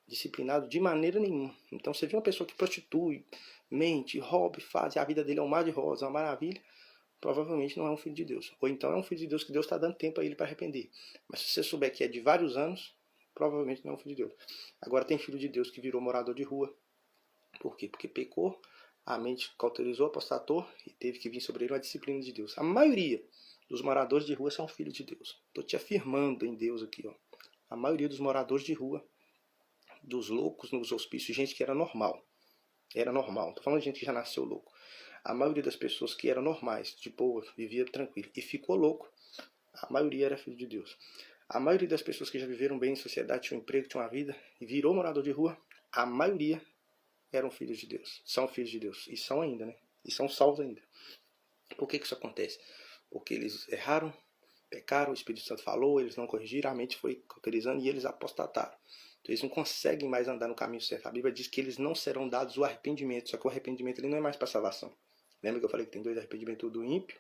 disciplinado de maneira nenhuma. Então você vê uma pessoa que prostitui, mente, rouba, faz, e a vida dele é um mar de rosa, uma maravilha, provavelmente não é um filho de Deus. Ou então é um filho de Deus que Deus está dando tempo a ele para arrepender. Mas se você souber que é de vários anos, provavelmente não é um filho de Deus. Agora tem filho de Deus que virou morador de rua. Por quê? Porque pecou, a mente cauterizou, apostatou e teve que vir sobre ele uma disciplina de Deus. A maioria dos moradores de rua são filhos de Deus. Estou te afirmando em Deus aqui. Ó. A maioria dos moradores de rua, dos loucos nos hospícios, gente que era normal. Era normal. Não estou falando de gente que já nasceu louco. A maioria das pessoas que eram normais, de boa, vivia tranquilo e ficou louco, a maioria era filho de Deus. A maioria das pessoas que já viveram bem em sociedade, tinham um emprego, tinham uma vida e virou morador de rua, a maioria eram filhos de Deus. São filhos de Deus. E são ainda, né? E são salvos ainda. Por que isso acontece? Porque eles erraram, pecaram, o Espírito Santo falou, eles não corrigiram, a mente foi cauterizando e eles apostataram. Então eles não conseguem mais andar no caminho certo. A Bíblia diz que eles não serão dados o arrependimento, só que o arrependimento ele não é mais para salvação. Lembra que eu falei que tem dois arrependimentos, o do ímpio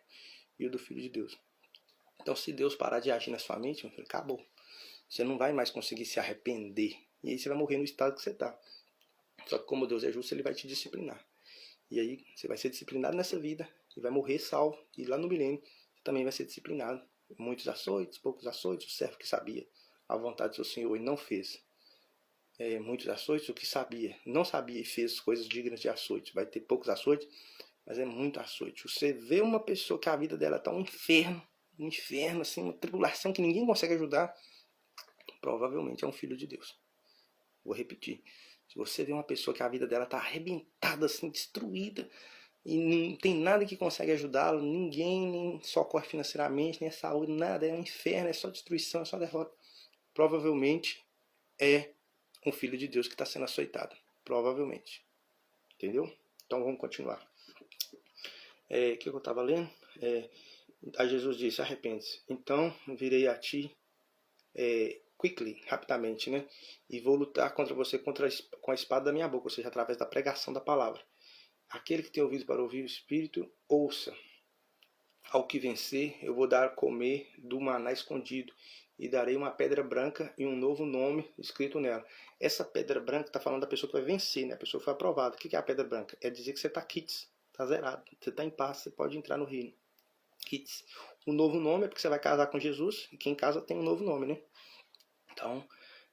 e o do filho de Deus. Então se Deus parar de agir na sua mente, meu filho, acabou. Você não vai mais conseguir se arrepender. E aí você vai morrer no estado que você está. Só que como Deus é justo, ele vai te disciplinar. E aí você vai ser disciplinado nessa vida e vai morrer salvo. E lá no milênio você também vai ser disciplinado. Muitos açoites, poucos açoites, o servo que sabia a vontade do seu Senhor e não fez. Muitos açoites, o que sabia, não sabia e fez coisas dignas de açoites. Vai ter poucos açoites, mas é muito açoite. Você vê uma pessoa que a vida dela está um inferno, assim, uma tribulação que ninguém consegue ajudar, provavelmente é um filho de Deus. Vou repetir. Se você vê uma pessoa que a vida dela está arrebentada, assim, destruída, e não tem nada que consegue ajudá-lo, ninguém nem socorre financeiramente, nem a saúde, nada, é um inferno, é só destruição, é só derrota. Provavelmente é um filho de Deus que está sendo açoitado. Provavelmente. Entendeu? Então vamos continuar. O que eu estava lendo? Aí Jesus disse, arrepende-se. Então virei a ti quickly, rapidamente, né? E vou lutar contra você com a espada da minha boca, ou seja, através da pregação da palavra. Aquele que tem ouvido para ouvir o Espírito, ouça. Ao que vencer, eu vou dar a comer do maná escondido, e darei uma pedra branca e um novo nome escrito nela. Essa pedra branca está falando da pessoa que vai vencer, né? A pessoa que foi aprovada. O que é a pedra branca? É dizer que você está quites, está zerado, você está em paz, você pode entrar no reino. Quites. O novo nome é porque você vai casar com Jesus, e quem casa tem um novo nome, né? Então,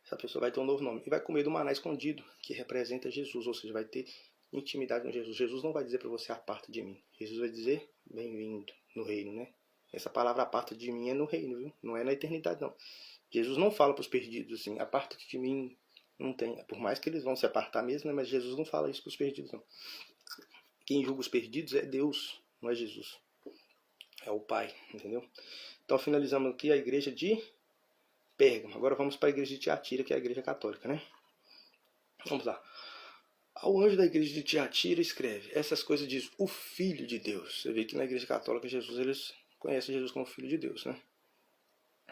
essa pessoa vai ter um novo nome. E vai comer do maná escondido, que representa Jesus, ou seja, vai ter intimidade com Jesus. Jesus não vai dizer para você, aparta de mim. Jesus vai dizer, bem-vindo no reino, né? Essa palavra aparta de mim é no reino, viu? Não é na eternidade, não. Jesus não fala para os perdidos assim, aparta de mim, não tem. Por mais que eles vão se apartar mesmo, né? Mas Jesus não fala isso para os perdidos, não. Quem julga os perdidos é Deus, não é Jesus. É o Pai, entendeu? Então finalizamos aqui a igreja de Pérgamo. Agora vamos para a igreja de Tiatira, que é a igreja católica, né? Vamos lá. Ao anjo da igreja de Tiatira escreve, essas coisas diz o Filho de Deus. Você vê que na igreja católica Jesus, eles conhecem Jesus como Filho de Deus, né?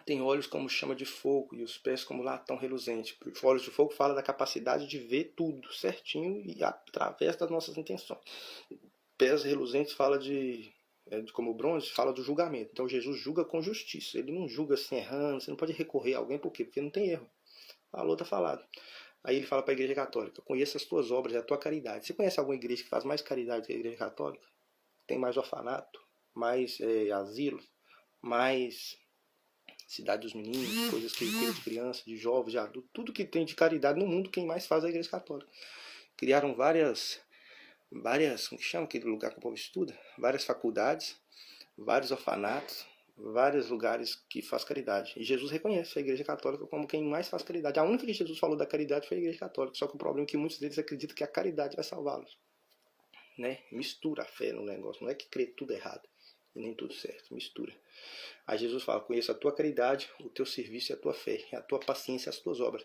Tem olhos como chama de fogo e os pés como latão reluzente. Olhos de fogo fala da capacidade de ver tudo certinho e através das nossas intenções. Pés reluzentes fala como bronze, fala do julgamento. Então Jesus julga com justiça. Ele não julga assim errando, você não pode recorrer a alguém, por quê? Porque não tem erro. Falou, tá falado. Aí ele fala para a igreja católica, conheça as tuas obras e a tua caridade. Você conhece alguma igreja que faz mais caridade que a igreja católica? Tem mais orfanato, mais asilo, mais cidade dos meninos, coisas que tem de criança, de jovens, de adultos, tudo que tem de caridade no mundo, quem mais faz é a igreja católica. Criaram várias, como que chama aquele lugar que o povo estuda? Várias faculdades, vários orfanatos, vários lugares que faz caridade. E Jesus reconhece a igreja católica como quem mais faz caridade. A única que Jesus falou da caridade foi a igreja católica, só que o problema é que muitos deles acreditam que a caridade vai salvá-los. Né? Mistura a fé no negócio, não é que crê tudo errado e nem tudo certo, mistura. Aí Jesus fala, conheça a tua caridade, o teu serviço e a tua fé, a tua paciência e as tuas obras.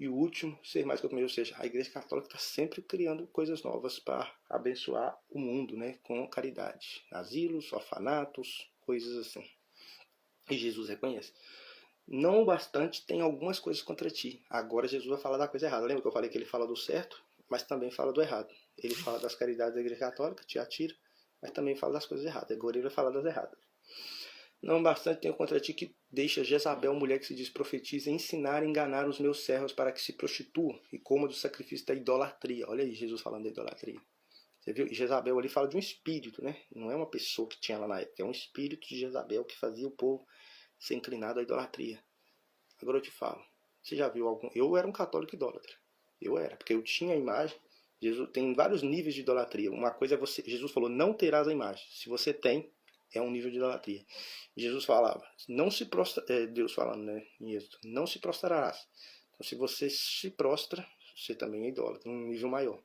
E o último, ser mais que o primeiro, ou seja, a igreja católica está sempre criando coisas novas para abençoar o mundo, né, com caridade. Asilos, orfanatos, coisas assim. E Jesus reconhece. Não o bastante, tem algumas coisas contra ti. Agora Jesus vai falar da coisa errada. Lembra que eu falei que ele fala do certo, mas também fala do errado. Ele fala das caridades da igreja católica, te atira, mas também fala das coisas erradas. Agora ele vai falar das erradas. Não bastante tenho contra ti que deixa Jezabel, mulher que se diz profetiza, ensinar e enganar os meus servos para que se prostituam e comam do sacrifício da idolatria. Olha aí Jesus falando da idolatria. Você viu? E Jezabel ali fala de um espírito, né? Não é uma pessoa que tinha lá na época, é um espírito de Jezabel que fazia o povo ser inclinado à idolatria. Agora eu te falo, você já viu algum... Eu era um católico idólatra. Eu era, porque eu tinha a imagem. Jesus tem vários níveis de idolatria. Uma coisa é você... Jesus falou, não terás a imagem. Se você tem, é um nível de idolatria. Jesus falava, não se prostra... Deus falando, né, em Êxodo, não se prostrarás. Então, se você se prostra, você também é idólatra, num nível maior.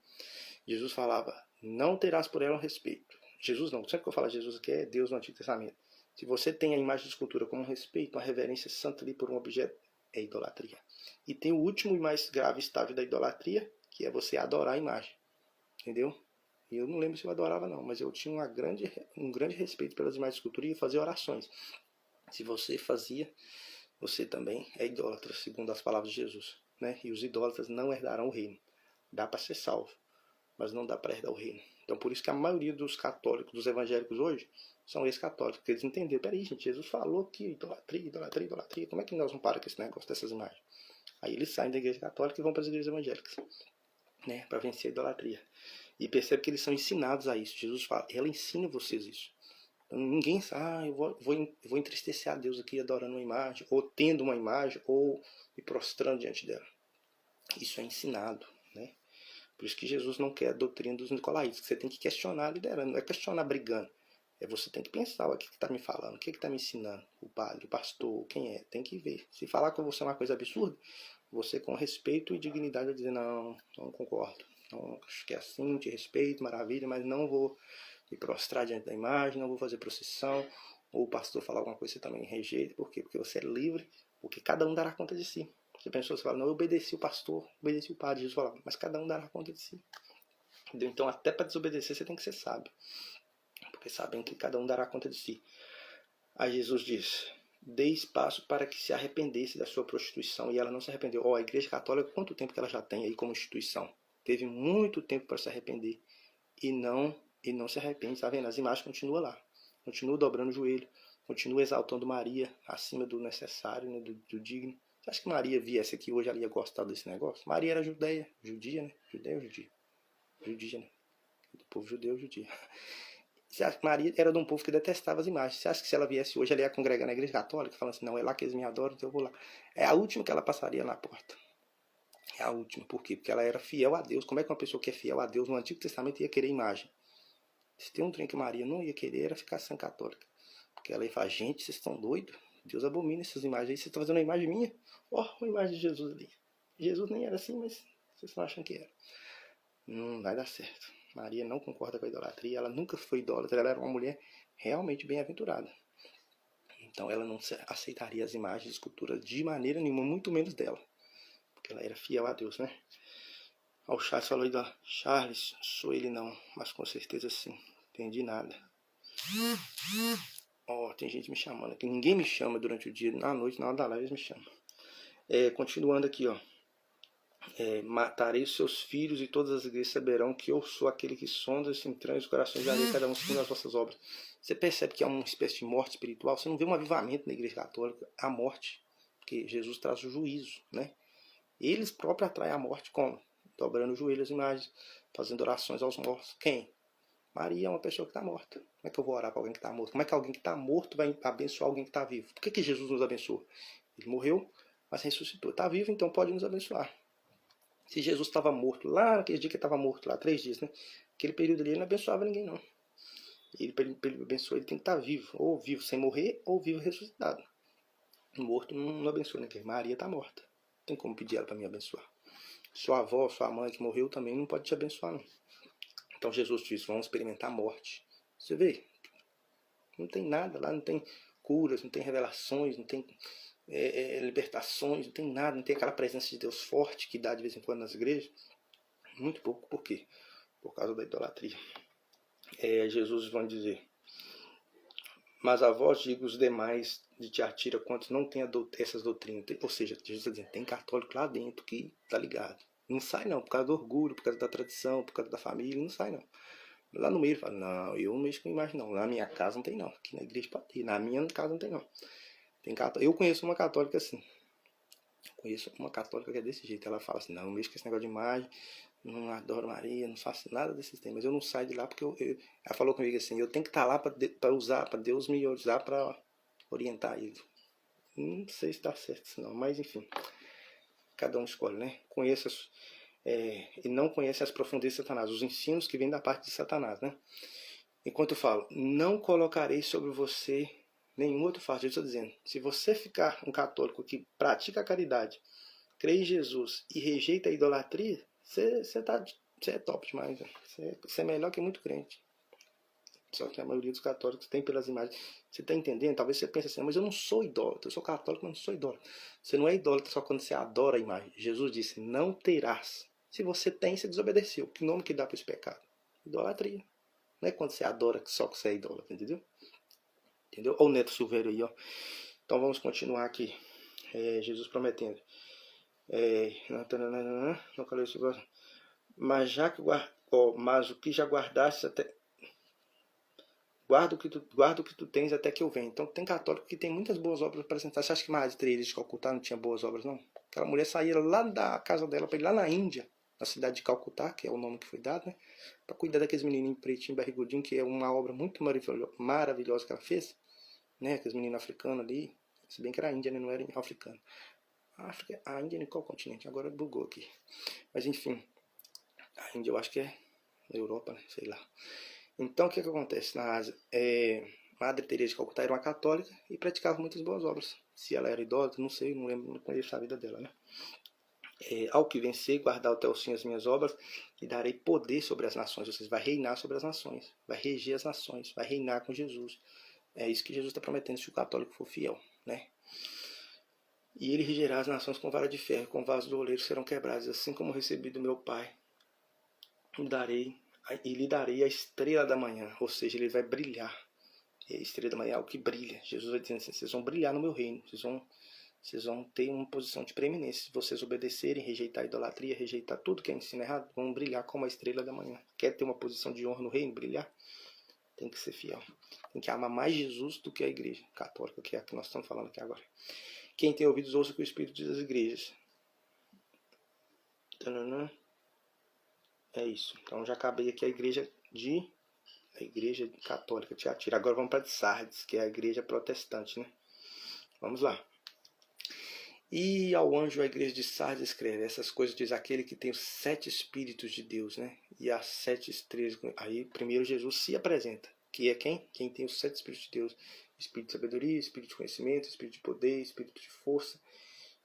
Jesus falava, não terás por ela um respeito. Jesus não, sempre que eu falo Jesus aqui é Deus no Antigo Testamento. Se você tem a imagem de escultura como um respeito, uma reverência santa ali por um objeto, é idolatria. E tem o último e mais grave estágio da idolatria, que é você adorar a imagem. Entendeu? E eu não lembro se eu adorava não, mas eu tinha um grande respeito pelas imagens de escultura e fazia orações. Se você fazia, você também é idólatra, segundo as palavras de Jesus. Né? E os idólatras não herdarão o reino. Dá para ser salvo, mas não dá para herdar o reino. Então por isso que a maioria dos católicos, dos evangélicos hoje, são ex-católicos, porque eles entenderam, peraí gente, Jesus falou que idolatria, idolatria, idolatria, como é que nós vamos parar com esse negócio dessas imagens? Aí eles saem da igreja católica e vão para as igrejas evangélicas, né, para vencer a idolatria. E percebe que eles são ensinados a isso. Jesus fala, ela ensina vocês isso. Então, ninguém sabe, eu vou entristecer a Deus aqui adorando uma imagem, ou tendo uma imagem, ou me prostrando diante dela. Isso é ensinado, né? Por isso que Jesus não quer a doutrina dos nicolaítas, que você tem que questionar liderando, não é questionar brigando. Você tem que pensar o que está me falando, o que está me ensinando, o padre, o pastor, quem é, tem que ver. Se falar com você uma coisa absurda, você com respeito e dignidade vai dizer, não, não concordo, não, acho que é assim, te respeito, maravilha, mas não vou me prostrar diante da imagem, não vou fazer procissão, ou o pastor falar alguma coisa, você também rejeita, por quê? Porque você é livre, porque cada um dará conta de si. Você pensou, você fala, não, eu obedeci o pastor, obedeci o padre, Jesus falava, mas cada um dará conta de si. Entendeu? Então até para desobedecer você tem que ser sábio, porque sabem que cada um dará conta de si. Aí Jesus diz, dê espaço para que se arrependesse da sua prostituição, e ela não se arrependeu. A Igreja Católica, quanto tempo que ela já tem aí como instituição? Teve muito tempo para se arrepender, e não se arrepende, tá vendo? As imagens continuam lá, continua dobrando o joelho, continua exaltando Maria acima do necessário, né, do digno. Você acha que Maria viesse aqui hoje, ela ia gostar desse negócio? Maria era judia, né? Judeia ou judia? Judia, né? Do povo judeu, judia. Você acha que Maria era de um povo que detestava as imagens? Você acha que se ela viesse hoje, ela ia congregar na igreja católica, falando assim, não, é lá que eles me adoram, então eu vou lá. É a última que ela passaria na porta. É a última. Por quê? Porque ela era fiel a Deus. Como é que uma pessoa que é fiel a Deus no Antigo Testamento ia querer imagem? Se tem um trem que Maria não ia querer, era ficar sem católica. Porque ela ia falar, gente, vocês estão doidos? Deus abomina essas imagens aí. Vocês estão fazendo uma imagem minha? Ó, uma imagem de Jesus ali. Jesus nem era assim, mas vocês estão achando que era. Não vai dar certo. Maria não concorda com a idolatria, ela nunca foi idólatra, ela era uma mulher realmente bem-aventurada. Então ela não aceitaria as imagens e esculturas de maneira nenhuma, muito menos dela. Porque ela era fiel a Deus, né? Ó, o Charles falou aí, Charles, sou ele não, mas com certeza sim. Entendi nada. Ó, tem gente me chamando aqui. Ninguém me chama durante o dia, na noite, na hora da live eles me chamam. Continuando aqui, ó. Matarei os seus filhos e todas as igrejas saberão que eu sou aquele que sonda os entranhos dos corações de areia, cada um segundo as vossas obras. Você percebe que há uma espécie de morte espiritual? Você não vê um avivamento na igreja católica, a morte, porque Jesus traz o juízo, né? Eles próprios atraem a morte como? Dobrando o joelho às imagens, fazendo orações aos mortos. Quem? Maria é uma pessoa que está morta. Como é que eu vou orar para alguém que está morto? Como é que alguém que está morto vai abençoar alguém que está vivo? Por que Jesus nos abençoou? Ele morreu, mas ressuscitou. Está vivo, então pode nos abençoar. Se Jesus estava morto lá, naquele dia que ele estava morto lá, 3 dias, né? Aquele período ali ele não abençoava ninguém, não. Ele, para ele abençoar, ele tem que estar vivo. Ou vivo sem morrer, ou vivo ressuscitado. Morto não abençoa ninguém. Maria está morta. Não tem como pedir ela para me abençoar. Sua avó, sua mãe que morreu também não pode te abençoar, não. Então Jesus disse, vamos experimentar a morte. Você vê, não tem nada lá, não tem curas, não tem revelações, não tem libertações, não tem nada, não tem aquela presença de Deus forte que dá de vez em quando nas igrejas. Muito pouco. Por quê? Por causa da idolatria. Jesus vai dizer, mas a vós digo os demais de Tiatira, quantos não têm essas doutrinas. Ou seja, Jesus está dizendo, tem católico lá dentro que tá ligado. Não sai não, por causa do orgulho, por causa da tradição, por causa da família, não sai não. Lá no meio ele fala, não, eu não mexo com imagem não, na minha casa não tem não, aqui na igreja pode ter, na minha casa não tem não. Eu conheço uma católica assim, conheço uma católica que é desse jeito, ela fala assim, não, eu mexo com esse negócio de imagem, não adoro Maria, não faço nada desses temas, eu não saio de lá porque ela falou comigo assim, eu tenho que estar lá para usar, para Deus me usar para orientar ele. Não sei se dá certo isso não, mas enfim, cada um escolhe, né? E não conhece as profundezas de Satanás, os ensinos que vêm da parte de Satanás, né? Enquanto eu falo, não colocarei sobre você nenhum outro fardo. Eu estou dizendo, se você ficar um católico que pratica a caridade, crê em Jesus e rejeita a idolatria, você é top demais. Você é melhor que muito crente. Só que a maioria dos católicos tem pelas imagens. Você está entendendo? Talvez você pense assim, mas eu não sou idólatra. Eu sou católico, mas não sou idólatra. Você não é idólatra só quando você adora a imagem. Jesus disse, não terás. Se você tem, você desobedeceu. Que nome que dá para esse pecado? Idolatria. Não é quando você adora só que você é idólatra, entendeu? Entendeu? Olha o Neto Silveira aí, ó. Então vamos continuar aqui. Jesus prometendo. Mas o que já guardaste até... Guarda o que tu tens até que eu venha. Então tem católico que tem muitas boas obras para apresentar. Você acha que Madre Teresa de Calcutá não tinha boas obras, não? Aquela mulher saía lá da casa dela para ir lá na Índia, na cidade de Calcutá, que é o nome que foi dado, né? Para cuidar daqueles menininhos pretinhos, barrigudinhos, que é uma obra muito maravilhosa que ela fez, né? Aqueles meninos africanos ali. Se bem que era Índia, né? Não era africano. A Índia em qual continente? Agora bugou aqui. Mas enfim, a Índia eu acho que é Europa, né? Sei lá. Então, o que acontece na Ásia? Madre Teresa de Calcutá era uma católica e praticava muitas boas obras. Se ela era idosa, não sei, não lembro, não conheço a vida dela, né? Ao que vencer, guardar até o fim as minhas obras, lhe darei poder sobre as nações. Ou seja, vai reinar sobre as nações, vai reger as nações, vai reinar com Jesus. É isso que Jesus está prometendo se o católico for fiel, né? E ele regerá as nações com vara de ferro, com vasos do oleiro serão quebrados, assim como recebi do meu Pai, lhe darei a estrela da manhã, ou seja, ele vai brilhar. E a estrela da manhã é o que brilha. Jesus vai dizendo assim, vocês vão brilhar no meu reino, vocês vão ter uma posição de preeminência. Se vocês obedecerem, rejeitar a idolatria, rejeitar tudo que é ensino errado, vão brilhar como a estrela da manhã. Quer ter uma posição de honra no reino, brilhar? Tem que ser fiel. Tem que amar mais Jesus do que a igreja católica, que é a que nós estamos falando aqui agora. Quem tem ouvidos, ouça o que o Espírito diz às igrejas. É isso. Então já acabei aqui a igreja católica de Tiatira. Agora vamos para Sardes, que é a igreja protestante, né? Vamos lá. E ao anjo a igreja de Sardes escreve, essas coisas diz aquele que tem os 7 Espíritos de Deus, né? E as 7 estrelas. Aí primeiro Jesus se apresenta, que é quem? Quem tem os 7 Espíritos de Deus. Espírito de sabedoria, Espírito de conhecimento, Espírito de poder, Espírito de força,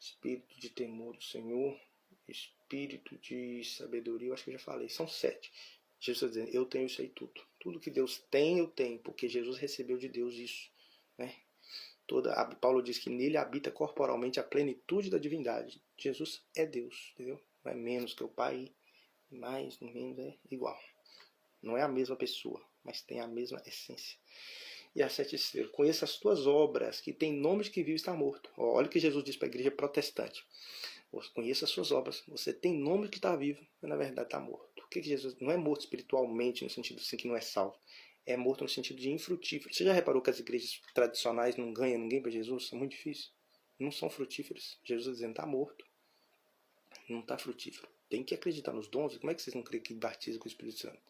Espírito de temor do Senhor, Espírito de sabedoria, eu acho que eu já falei, são 7. Jesus está dizendo, eu tenho isso aí tudo. Tudo que Deus tem, eu tenho, porque Jesus recebeu de Deus isso, né? Paulo diz que nele habita corporalmente a plenitude da divindade. Jesus é Deus, entendeu? Não é menos que o Pai, mais nem menos, é igual. Não é a mesma pessoa, mas tem a mesma essência. E a 7 estrelas, conheça as tuas obras, que tem nome de que vive e está morto. Olha o que Jesus diz para a igreja protestante. Conheça as suas obras, você tem nome de que está vivo, mas na verdade está morto. O que Jesus não é morto espiritualmente, no sentido assim que não é salvo. É morto no sentido de infrutífero. Você já reparou que as igrejas tradicionais não ganham ninguém para Jesus? São muito difíceis. Não são frutíferas. Jesus está dizendo, está morto. Não está frutífero. Tem que acreditar nos dons. Como é que vocês não creem que batiza com o Espírito Santo?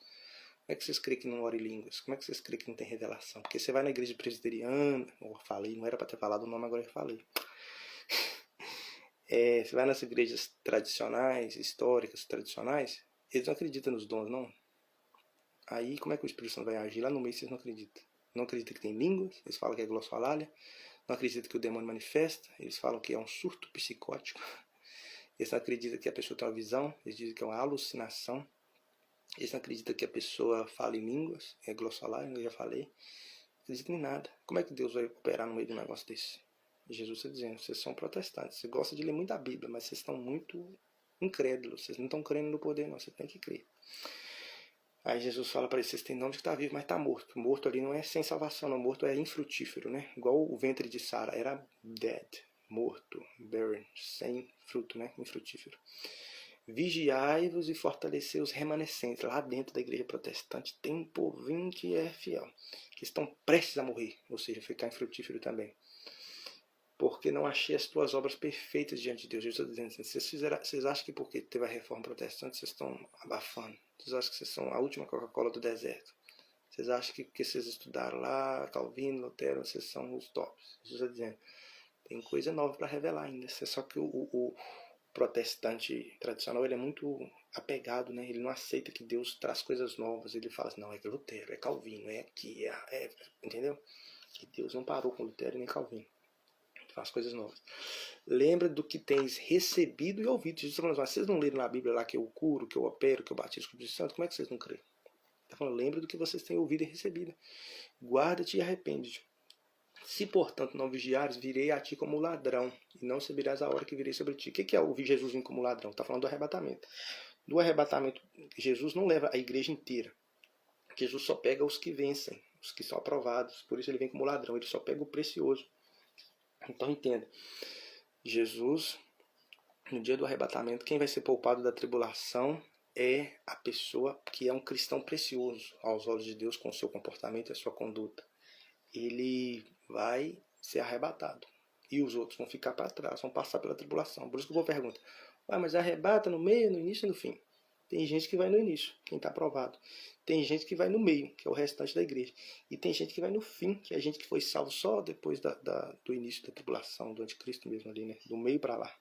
Como é que vocês creem que não ora em línguas? Como é que vocês creem que não tem revelação? Porque você vai na igreja presbiteriana, eu falei, não era para ter falado o nome, agora eu falei. Você vai nas igrejas tradicionais, históricas, tradicionais, eles não acreditam nos dons, não. Aí como é que o Espírito Santo vai agir? Lá no meio vocês não acreditam. Não acreditam que tem línguas, eles falam que é glossolalia. Não acreditam que o demônio manifesta, eles falam que é um surto psicótico. Eles não acreditam que a pessoa tem uma visão, eles dizem que é uma alucinação. Eles não acreditam que a pessoa fala em línguas, é glossolalia, eu já falei. Não acreditam em nada. Como é que Deus vai operar no meio de um negócio desse? Jesus está dizendo, vocês são protestantes, vocês gostam de ler muito a Bíblia, mas vocês estão muito incrédulos, vocês não estão crendo no poder, não, vocês têm que crer. Aí Jesus fala para eles, vocês têm nome de que está vivo, mas está morto. Morto ali não é sem salvação, não, morto é infrutífero, né? Igual o ventre de Sara, era dead, morto, barren, sem fruto, né? Infrutífero. Vigiai-vos e fortalecei os remanescentes. Lá dentro da igreja protestante tem um povinho que é fiel, que estão prestes a morrer, ou seja, ficar infrutífero também. Porque não achei as tuas obras perfeitas diante de Deus. Jesus está dizendo assim, vocês acham que porque teve a reforma protestante vocês estão abafando? Vocês acham que vocês são a última Coca-Cola do deserto? Vocês acham que porque vocês estudaram lá, Calvino, Lutero, vocês são os tops? Jesus está dizendo, tem coisa nova para revelar ainda. Só que o protestante tradicional ele é muito apegado, né? Ele não aceita que Deus traz coisas novas. Ele fala assim, não, é Lutero, é Calvino, é aqui, entendeu? Que Deus não parou com Lutero nem Calvino. Faz coisas novas. Lembra do que tens recebido e ouvido. Jesus está falando, mas vocês não leram na Bíblia lá que eu curo, que eu opero, que eu batizo com o Espírito Santo? Como é que vocês não creem? Está falando, lembra do que vocês têm ouvido e recebido. Guarda-te e arrepende-te. Se, portanto, não vigiares, virei a ti como ladrão, e não saberás a hora que virei sobre ti. O que é ouvir Jesus vir como ladrão? Está falando do arrebatamento. Do arrebatamento, Jesus não leva a igreja inteira. Jesus só pega os que vencem, os que são aprovados. Por isso ele vem como ladrão. Ele só pega o precioso. Então entenda, Jesus, no dia do arrebatamento, quem vai ser poupado da tribulação é a pessoa que é um cristão precioso aos olhos de Deus com o seu comportamento e a sua conduta. Ele vai ser arrebatado e os outros vão ficar para trás, vão passar pela tribulação. Por isso que o povo pergunta, mas arrebata no meio, no início e no fim? Tem gente que vai no início, quem está aprovado. Tem gente que vai no meio, que é o restante da igreja. E tem gente que vai no fim, que é a gente que foi salvo só depois do início da tribulação, do anticristo mesmo ali, né? Do meio para lá.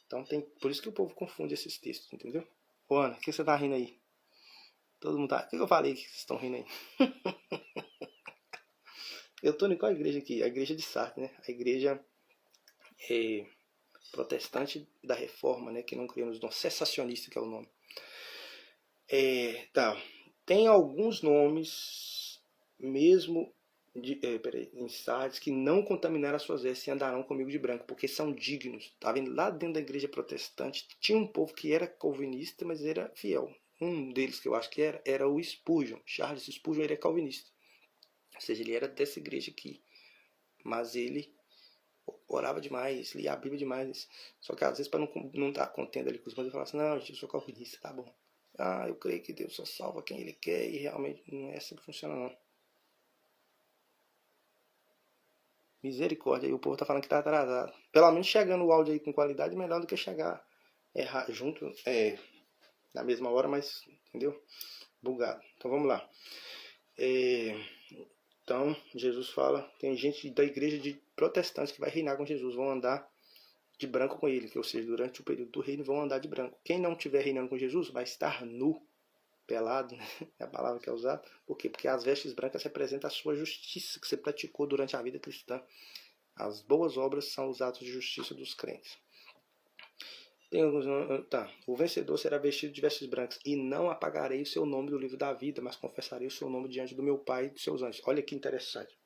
Então por isso que o povo confunde esses textos, entendeu? Ô Ana, o que você tá rindo aí? Todo mundo tá... O que eu falei que vocês estão rindo aí? Eu tô em qual igreja aqui? A igreja de Sartre, né? A igreja protestante da Reforma, né? Que não criou nos dons. Cessacionista, que é o nome. Tá. Tem alguns nomes, mesmo em Sardes, que não contaminaram as suas vestes e andarão comigo de branco, porque são dignos. Tá vendo? Lá dentro da igreja protestante tinha um povo que era calvinista, mas era fiel. Um deles que eu acho que era o Spurgeon. Charles Spurgeon, ele é calvinista. Ou seja, ele era dessa igreja aqui. Mas ele orava demais, lia a Bíblia demais. Só que às vezes, para não estar contente ali com os irmãos, ele falava assim: não, gente, eu sou calvinista, tá bom. Eu creio que Deus só salva quem Ele quer, e realmente não é assim que funciona, não. Misericórdia, aí o povo tá falando que tá atrasado. Pelo menos chegando o áudio aí com qualidade, melhor do que chegar junto na mesma hora, mas, entendeu? Bugado. Então vamos lá. Então, Jesus fala, tem gente da igreja de protestantes que vai reinar com Jesus, vão andar de branco com ele, ou seja, durante o período do reino vão andar de branco. Quem não estiver reinando com Jesus vai estar nu, pelado, né? É a palavra que é usada. Por quê? Porque as vestes brancas representam a sua justiça que você praticou durante a vida cristã. As boas obras são os atos de justiça dos crentes. Tem alguns... Tá. O vencedor será vestido de vestes brancas, e não apagarei o seu nome do livro da vida, mas confessarei o seu nome diante do meu Pai e dos seus anjos. Olha que interessante.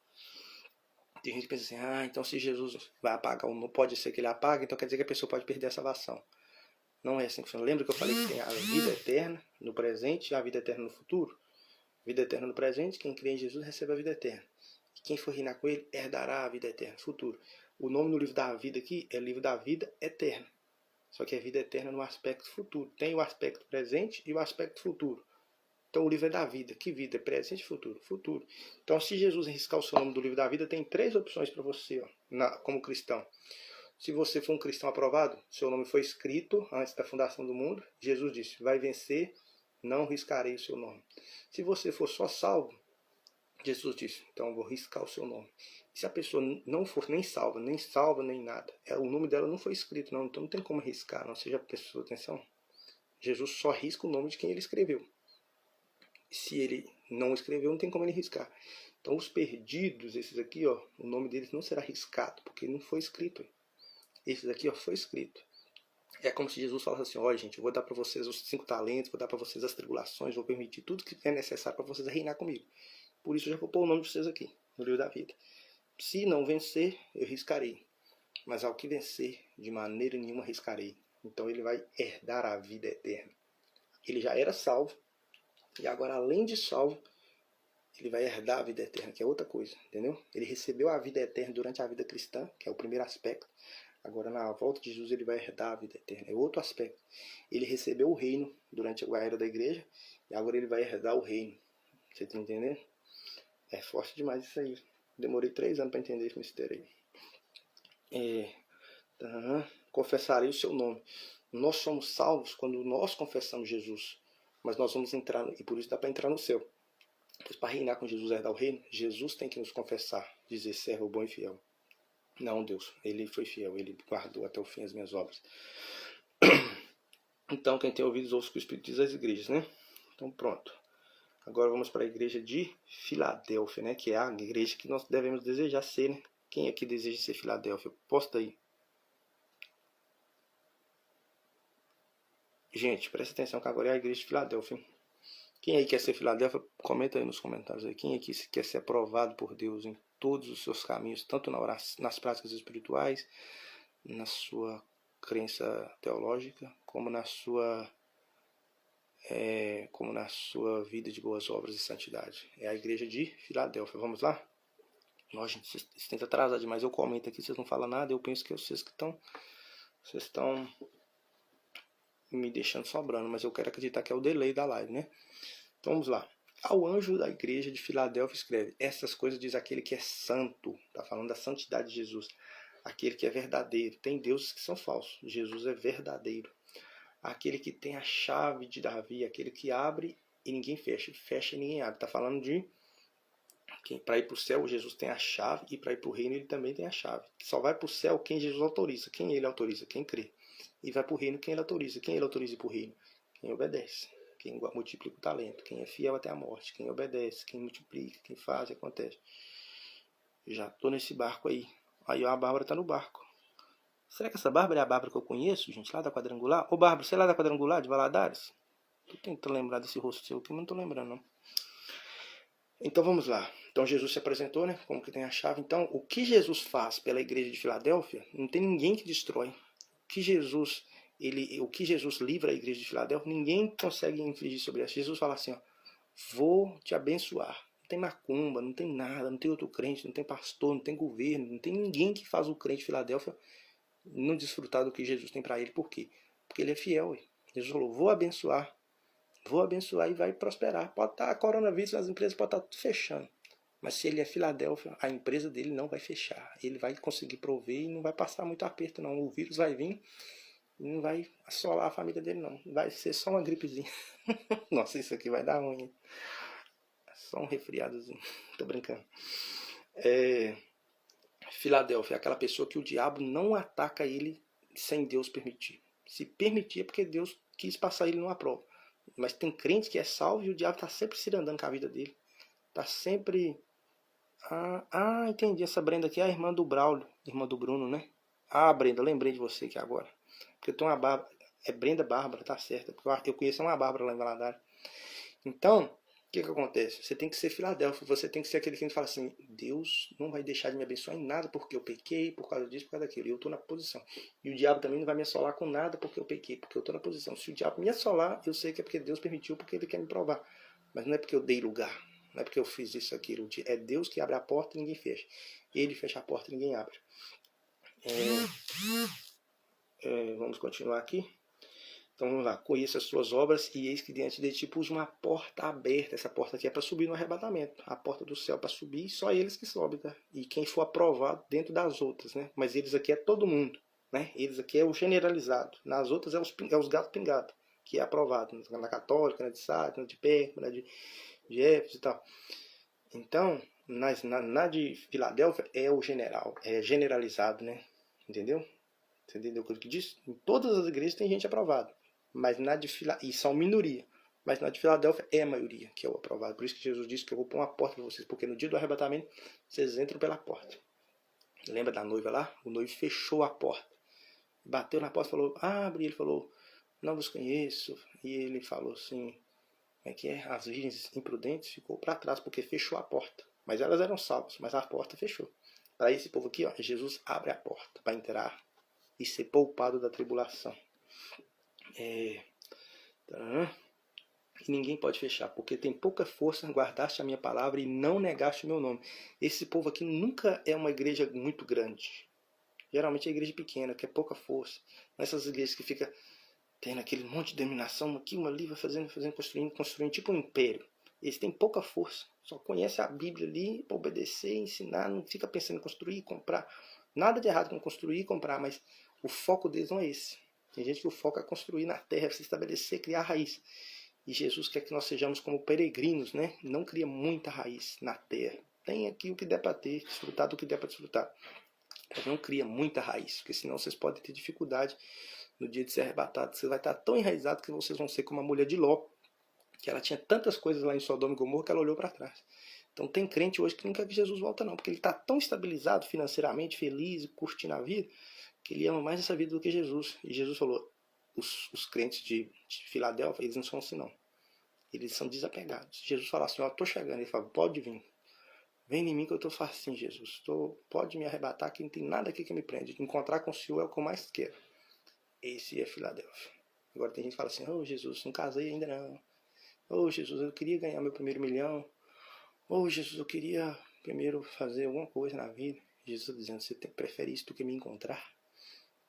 Tem gente que pensa assim: então se Jesus vai apagar o nome, pode ser que ele apague, então quer dizer que a pessoa pode perder a salvação. Não é assim que funciona. Lembra que eu falei que tem a vida eterna no presente e a vida eterna no futuro? Vida eterna no presente, quem crê em Jesus recebe a vida eterna. E quem for reinar com ele herdará a vida eterna no futuro. O nome no livro da vida aqui é livro da vida eterna. Só que é vida eterna no aspecto futuro. Tem o aspecto presente e o aspecto futuro. Então o livro é da vida. Que vida? Presente e futuro. Futuro. Então se Jesus riscar o seu nome do livro da vida, tem 3 opções para você, como cristão. Se você for um cristão aprovado, seu nome foi escrito antes da fundação do mundo. Jesus disse: vai vencer, não riscarei o seu nome. Se você for só salvo, Jesus disse: então eu vou riscar o seu nome. E se a pessoa não for nem salva, nem nada, o nome dela não foi escrito, não, então não tem como riscar, não. Você já prestou atenção? Jesus só risca o nome de quem ele escreveu. Se ele não escreveu, não tem como ele riscar. Então os perdidos, esses aqui, o nome deles não será riscado, porque não foi escrito. Esses aqui foi escrito. É como se Jesus falasse assim: olha, gente, eu vou dar para vocês os 5 talentos, vou dar para vocês as tribulações, vou permitir tudo que é necessário para vocês reinar comigo. Por isso eu já vou pôr o nome de vocês aqui, no livro da vida. Se não vencer, eu riscarei. Mas ao que vencer, de maneira nenhuma riscarei. Então ele vai herdar a vida eterna. Ele já era salvo, e agora, além de salvo, ele vai herdar a vida eterna, que é outra coisa, entendeu? Ele recebeu a vida eterna durante a vida cristã, que é o primeiro aspecto. Agora, na volta de Jesus, ele vai herdar a vida eterna. É outro aspecto. Ele recebeu o reino durante a era da igreja, e agora ele vai herdar o reino. Você está entendendo? É forte demais isso aí. Demorei 3 anos para entender esse mistério aí. Confessarei o seu nome. Nós somos salvos quando nós confessamos Jesus. Mas nós vamos entrar, e por isso dá para entrar no céu. Pois para reinar com Jesus, herdar o reino, Jesus tem que nos confessar, dizer: servo bom e fiel. Não, Deus, ele foi fiel, ele guardou até o fim as minhas obras. Então, quem tem ouvidos, ouça o que o Espírito diz às igrejas, né? Então, pronto. Agora vamos para a igreja de Filadélfia, né? Que é a igreja que nós devemos desejar ser, né? Quem aqui deseja ser Filadélfia? Posta aí. Gente, presta atenção que agora é a igreja de Filadélfia. Quem aí quer ser Filadélfia, comenta aí nos comentários aí. Quem aqui quer ser aprovado por Deus em todos os seus caminhos, tanto nas práticas espirituais, na sua crença teológica, como na sua vida de boas obras e santidade. É a igreja de Filadélfia. Vamos lá? Nossa, gente, vocês tentam atrasar demais. Eu comento aqui, vocês não falam nada. Eu penso que vocês estão me deixando sobrando, mas eu quero acreditar que é o delay da live, né? Então vamos lá. Ao anjo da igreja de Filadélfia escreve: essas coisas diz aquele que é santo. Está falando da santidade de Jesus. Aquele que é verdadeiro. Tem deuses que são falsos. Jesus é verdadeiro. Aquele que tem a chave de Davi. Aquele que abre e ninguém fecha. Fecha e ninguém abre. Está falando de que para ir para o céu Jesus tem a chave, e para ir para o reino ele também tem a chave. Só vai para o céu quem Jesus autoriza. Quem ele autoriza? Quem crê. E vai para o reino quem ele autoriza. Quem ele autoriza para o reino? Quem obedece. quem multiplica o talento, quem é fiel até a morte, quem obedece, quem multiplica, quem faz e acontece. Já tô nesse barco aí. Aí ó, a Bárbara tá no barco. Será que essa Bárbara é a Bárbara que eu conheço, gente, lá da Quadrangular? Ô Bárbara, você é lá da Quadrangular, de Valadares? Tô tentando lembrar desse rosto seu aqui, mas não tô lembrando não. Então vamos lá. Então Jesus se apresentou, né? Como que tem a chave. Então, o que Jesus faz pela igreja de Filadélfia, não tem ninguém que destrói. O que Jesus livra a igreja de Filadélfia, ninguém consegue infligir sobre ela. Jesus fala assim, ó, vou te abençoar. Não tem macumba, não tem nada, não tem outro crente, não tem pastor, não tem governo, não tem ninguém que faz o crente de Filadélfia não desfrutar do que Jesus tem para ele. Por quê? Porque ele é fiel. Jesus falou, vou abençoar e vai prosperar. Pode estar coronavírus, as empresas podem estar tudo fechando. Mas se ele é Filadélfia, a empresa dele não vai fechar. Ele vai conseguir prover e não vai passar muito aperto não. O vírus vai vir e não vai assolar a família dele não. Vai ser só uma gripezinha. Nossa, isso aqui vai dar ruim. Só um resfriadozinho. Tô brincando. Filadélfia é aquela pessoa que o diabo não ataca ele sem Deus permitir. Se permitir é porque Deus quis passar ele numa prova. Mas tem crente que é salvo e o diabo está sempre se andando com a vida dele. Está sempre... entendi. Essa Brenda aqui é a irmã do Braulio, irmã do Bruno, né? Brenda, lembrei de você aqui agora. Porque eu tenho uma Bárbara. É Brenda Bárbara, tá certo. Eu conheço uma Bárbara lá em Valadares. Então, o que acontece? Você tem que ser Filadélfia. Você tem que ser aquele que fala assim, Deus não vai deixar de me abençoar em nada porque eu pequei, por causa disso, por causa daquilo. E eu estou na posição. E o diabo também não vai me assolar com nada porque eu pequei, porque eu estou na posição. Se o diabo me assolar, eu sei que é porque Deus permitiu, porque ele quer me provar. Mas não é porque eu dei lugar. Não é porque eu fiz isso, aquilo. É Deus que abre a porta e ninguém fecha. Ele fecha a porta e ninguém abre. Vamos continuar aqui. Então vamos lá. Conheça as suas obras e eis que diante de ti pus uma porta aberta. Essa porta aqui é para subir no arrebatamento. A porta do céu para subir, só eles que sobem, tá? E quem for aprovado dentro das outras, né? Mas eles aqui é todo mundo, né? Eles aqui é o generalizado. Nas outras é os gatos pingados, que é aprovado. Na católica, na de Sá, na de Pé, na de Éfeso e tal. Então, na de Filadélfia é o general, é generalizado, né? Entendeu? Você entendeu o que eu disse? Em todas as igrejas tem gente aprovada, mas na de Filadélfia, e são minoria, mas na de Filadélfia é a maioria que é o aprovado. Por isso que Jesus disse que eu vou pôr uma porta para vocês, porque no dia do arrebatamento vocês entram pela porta. Lembra da noiva lá? O noivo fechou a porta, bateu na porta e falou, abre. Ele falou, não vos conheço. E ele falou assim, como é que é? As virgens imprudentes ficou para trás porque fechou a porta. Mas elas eram salvas, mas a porta fechou. Para esse povo aqui, ó, Jesus abre a porta para entrar e ser poupado da tribulação. E ninguém pode fechar, porque tem pouca força, guardaste a minha palavra e não negaste o meu nome. Esse povo aqui nunca é uma igreja muito grande. Geralmente é igreja pequena, que é pouca força. Nessas igrejas que fica tendo aquele monte de dominação, aqui, uma ali, vai fazendo, construindo tipo um império. Eles têm pouca força, só conhece a Bíblia ali para obedecer, ensinar, não fica pensando em construir e comprar. Nada de errado com construir e comprar, mas o foco deles não é esse. Tem gente que o foco é construir na terra, é se estabelecer, criar raiz. E Jesus quer que nós sejamos como peregrinos, né? Não cria muita raiz na terra. Tem aqui o que der para ter, desfrutar do que der para desfrutar. Mas não cria muita raiz, porque senão vocês podem ter dificuldade no dia de ser arrebatado. Você vai estar tão enraizado que vocês vão ser como a mulher de Ló, que ela tinha tantas coisas lá em Sodoma e Gomorra que ela olhou para trás. Então tem crente hoje que não quer que Jesus volta não, porque ele está tão estabilizado financeiramente, feliz, curtindo a vida, que ele ama mais essa vida do que Jesus. E Jesus falou, os crentes de Filadélfia, eles não são assim não. Eles são desapegados. Jesus fala assim, ó, tô chegando. Ele fala, pode vir. Vem em mim que eu tô facinho, Jesus. Pode me arrebatar que não tem nada aqui que me prende. Encontrar com o Senhor é o que eu mais quero. Esse é Filadélfia. Agora tem gente que fala assim, ô Jesus, não casei ainda não. Ô Jesus, eu queria ganhar meu primeiro milhão. Ô Jesus, eu queria primeiro fazer alguma coisa na vida. Jesus está dizendo, você prefere isso do que me encontrar?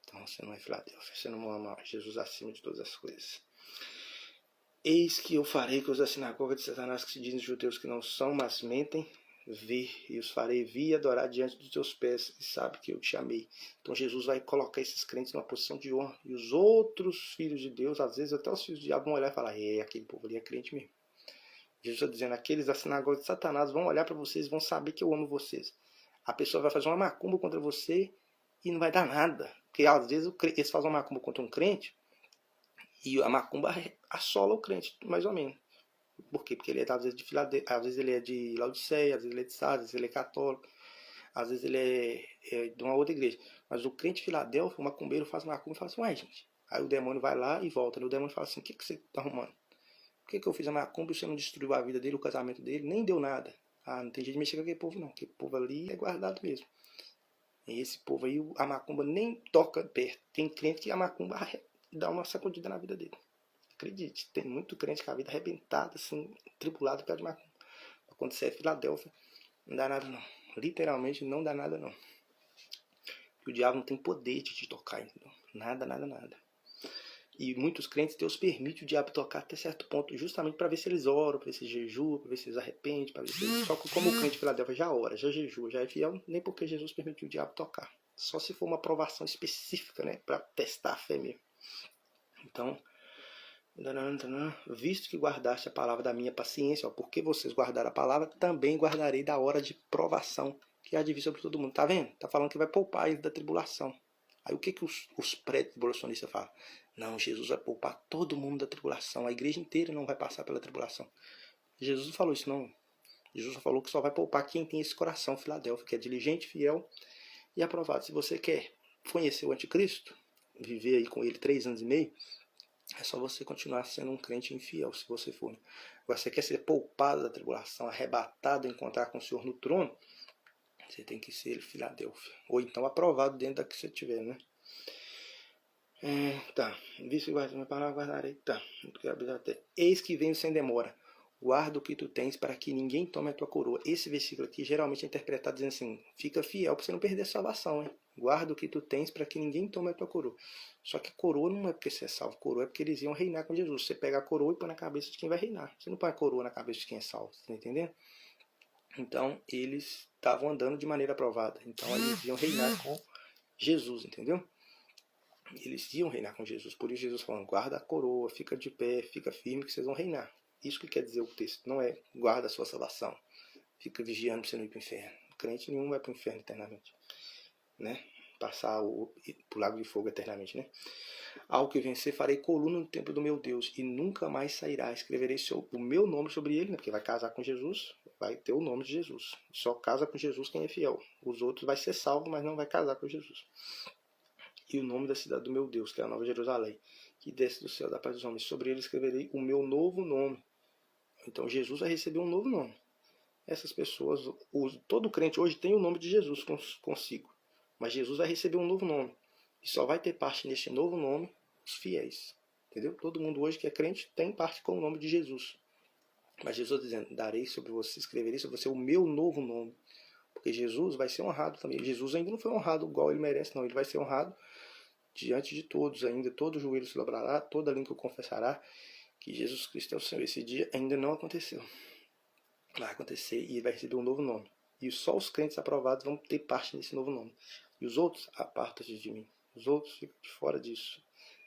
Então você não é Filadélfia, você não ama Jesus acima de todas as coisas. Eis que eu farei que os da sinagoga de Satanás, que se dizem judeus que não são, mas mentem, ver, e os farei vir e adorar diante dos teus pés, e sabe que eu te amei. Então Jesus vai colocar esses crentes numa posição de honra, e os outros filhos de Deus, às vezes até os filhos de diabo, vão olhar e falar, aquele povo ali é crente mesmo. Jesus está dizendo, aqueles da sinagoga de Satanás vão olhar para vocês, vão saber que eu amo vocês. A pessoa vai fazer uma macumba contra você e não vai dar nada. Porque às vezes eles fazem uma macumba contra um crente e a macumba assola o crente, mais ou menos. Por quê? Porque ele é às vezes de Filadélfia, às vezes ele é de Laodiceia, às vezes ele é de Sardes, às vezes ele é católico, às vezes ele é de uma outra igreja. Mas o crente de Filadélfia, o macumbeiro faz macumba e fala assim, ué, gente. Aí o demônio vai lá e volta. E o demônio fala assim, o que você tá arrumando? Por que eu fiz a macumba e você não destruiu a vida dele, o casamento dele? Nem deu nada. Ah, não tem jeito de mexer com aquele povo não. Aquele povo ali é guardado mesmo. E esse povo aí, a macumba nem toca perto. Tem crente que a macumba dá uma sacudida na vida dele. Acredite, tem muito crente com a vida arrebentada, assim, tribulado pela de macumba. Quando você é Filadélfia, não dá nada não. Literalmente não dá nada não. O diabo não tem poder de te tocar, entendeu? Nada, nada, nada. E muitos crentes, Deus permite o diabo tocar até certo ponto, justamente para ver se eles oram, para ver se jejuam, para ver se eles arrependem, para ver se eles... Só que como o crente de Filadélfia já ora, já jejua, já é fiel, nem porque Jesus permitiu o diabo tocar. Só se for uma aprovação específica, né, para testar a fé mesmo. Então, visto que guardaste a palavra da minha paciência, ó, porque vocês guardaram a palavra, também guardarei da hora de provação, que há de vir sobre todo mundo. Tá vendo? Tá falando que vai poupar eles da tribulação. Aí o que os pré-tribulacionistas falam? Não, Jesus vai poupar todo mundo da tribulação. A igreja inteira não vai passar pela tribulação. Jesus não falou isso, não. Jesus falou que só vai poupar quem tem esse coração Filadélfia, que é diligente, fiel e aprovado. Se você quer conhecer o anticristo, viver aí com ele 3 anos e meio, é só você continuar sendo um crente infiel, se você for. Agora, você quer ser poupado da tribulação, arrebatado, encontrar com o Senhor no trono, você tem que ser Filadélfia. Ou então aprovado dentro da que você tiver, né? Tá. Visto que guarda minha palavra, guardarei. Tá. Eis que venho sem demora. Guarda o que tu tens para que ninguém tome a tua coroa. Esse versículo aqui geralmente é interpretado dizendo assim, fica fiel para você não perder a salvação, hein? Guarda o que tu tens para que ninguém tome a tua coroa. Só que coroa não é porque você é salvo, coroa é porque eles iam reinar com Jesus. Você pega a coroa e põe na cabeça de quem vai reinar. Você não põe a coroa na cabeça de quem é salvo, tá entendendo? Então, eles estavam andando de maneira aprovada. Então, eles iam reinar com Jesus, entendeu? Eles iam reinar com Jesus. Por isso, Jesus falando, guarda a coroa, fica de pé, fica firme que vocês vão reinar. Isso que quer dizer o texto. Não é guarda a sua salvação. Fica vigiando para você não ir para o inferno. Crente nenhum vai para o inferno eternamente. Né? Passar pro lago de fogo eternamente, né? Ao que vencer, farei coluna no templo do meu Deus e nunca mais sairá. Escreverei o meu nome sobre ele, né? Porque vai casar com Jesus, vai ter o nome de Jesus. Só casa com Jesus quem é fiel. Os outros vai ser salvo, mas não vai casar com Jesus. E o nome da cidade do meu Deus, que é a Nova Jerusalém, que desce do céu da paz dos homens. Sobre ele escreverei o meu novo nome. Então Jesus vai receber um novo nome. Essas pessoas, todo crente hoje tem o nome de Jesus consigo. Mas Jesus vai receber um novo nome. E só vai ter parte neste novo nome os fiéis. Entendeu? Todo mundo hoje que é crente tem parte com o nome de Jesus. Mas Jesus dizendo, darei sobre você, escreverei sobre você o meu novo nome. Porque Jesus vai ser honrado também. Jesus ainda não foi honrado igual ele merece, não. Ele vai ser honrado diante de todos ainda. Todo joelho se dobrará, toda língua confessará que Jesus Cristo é o Senhor. Esse dia ainda não aconteceu. Vai acontecer e ele vai receber um novo nome. E só os crentes aprovados vão ter parte nesse novo nome. E os outros, apartam-se de mim. Os outros ficam de fora disso.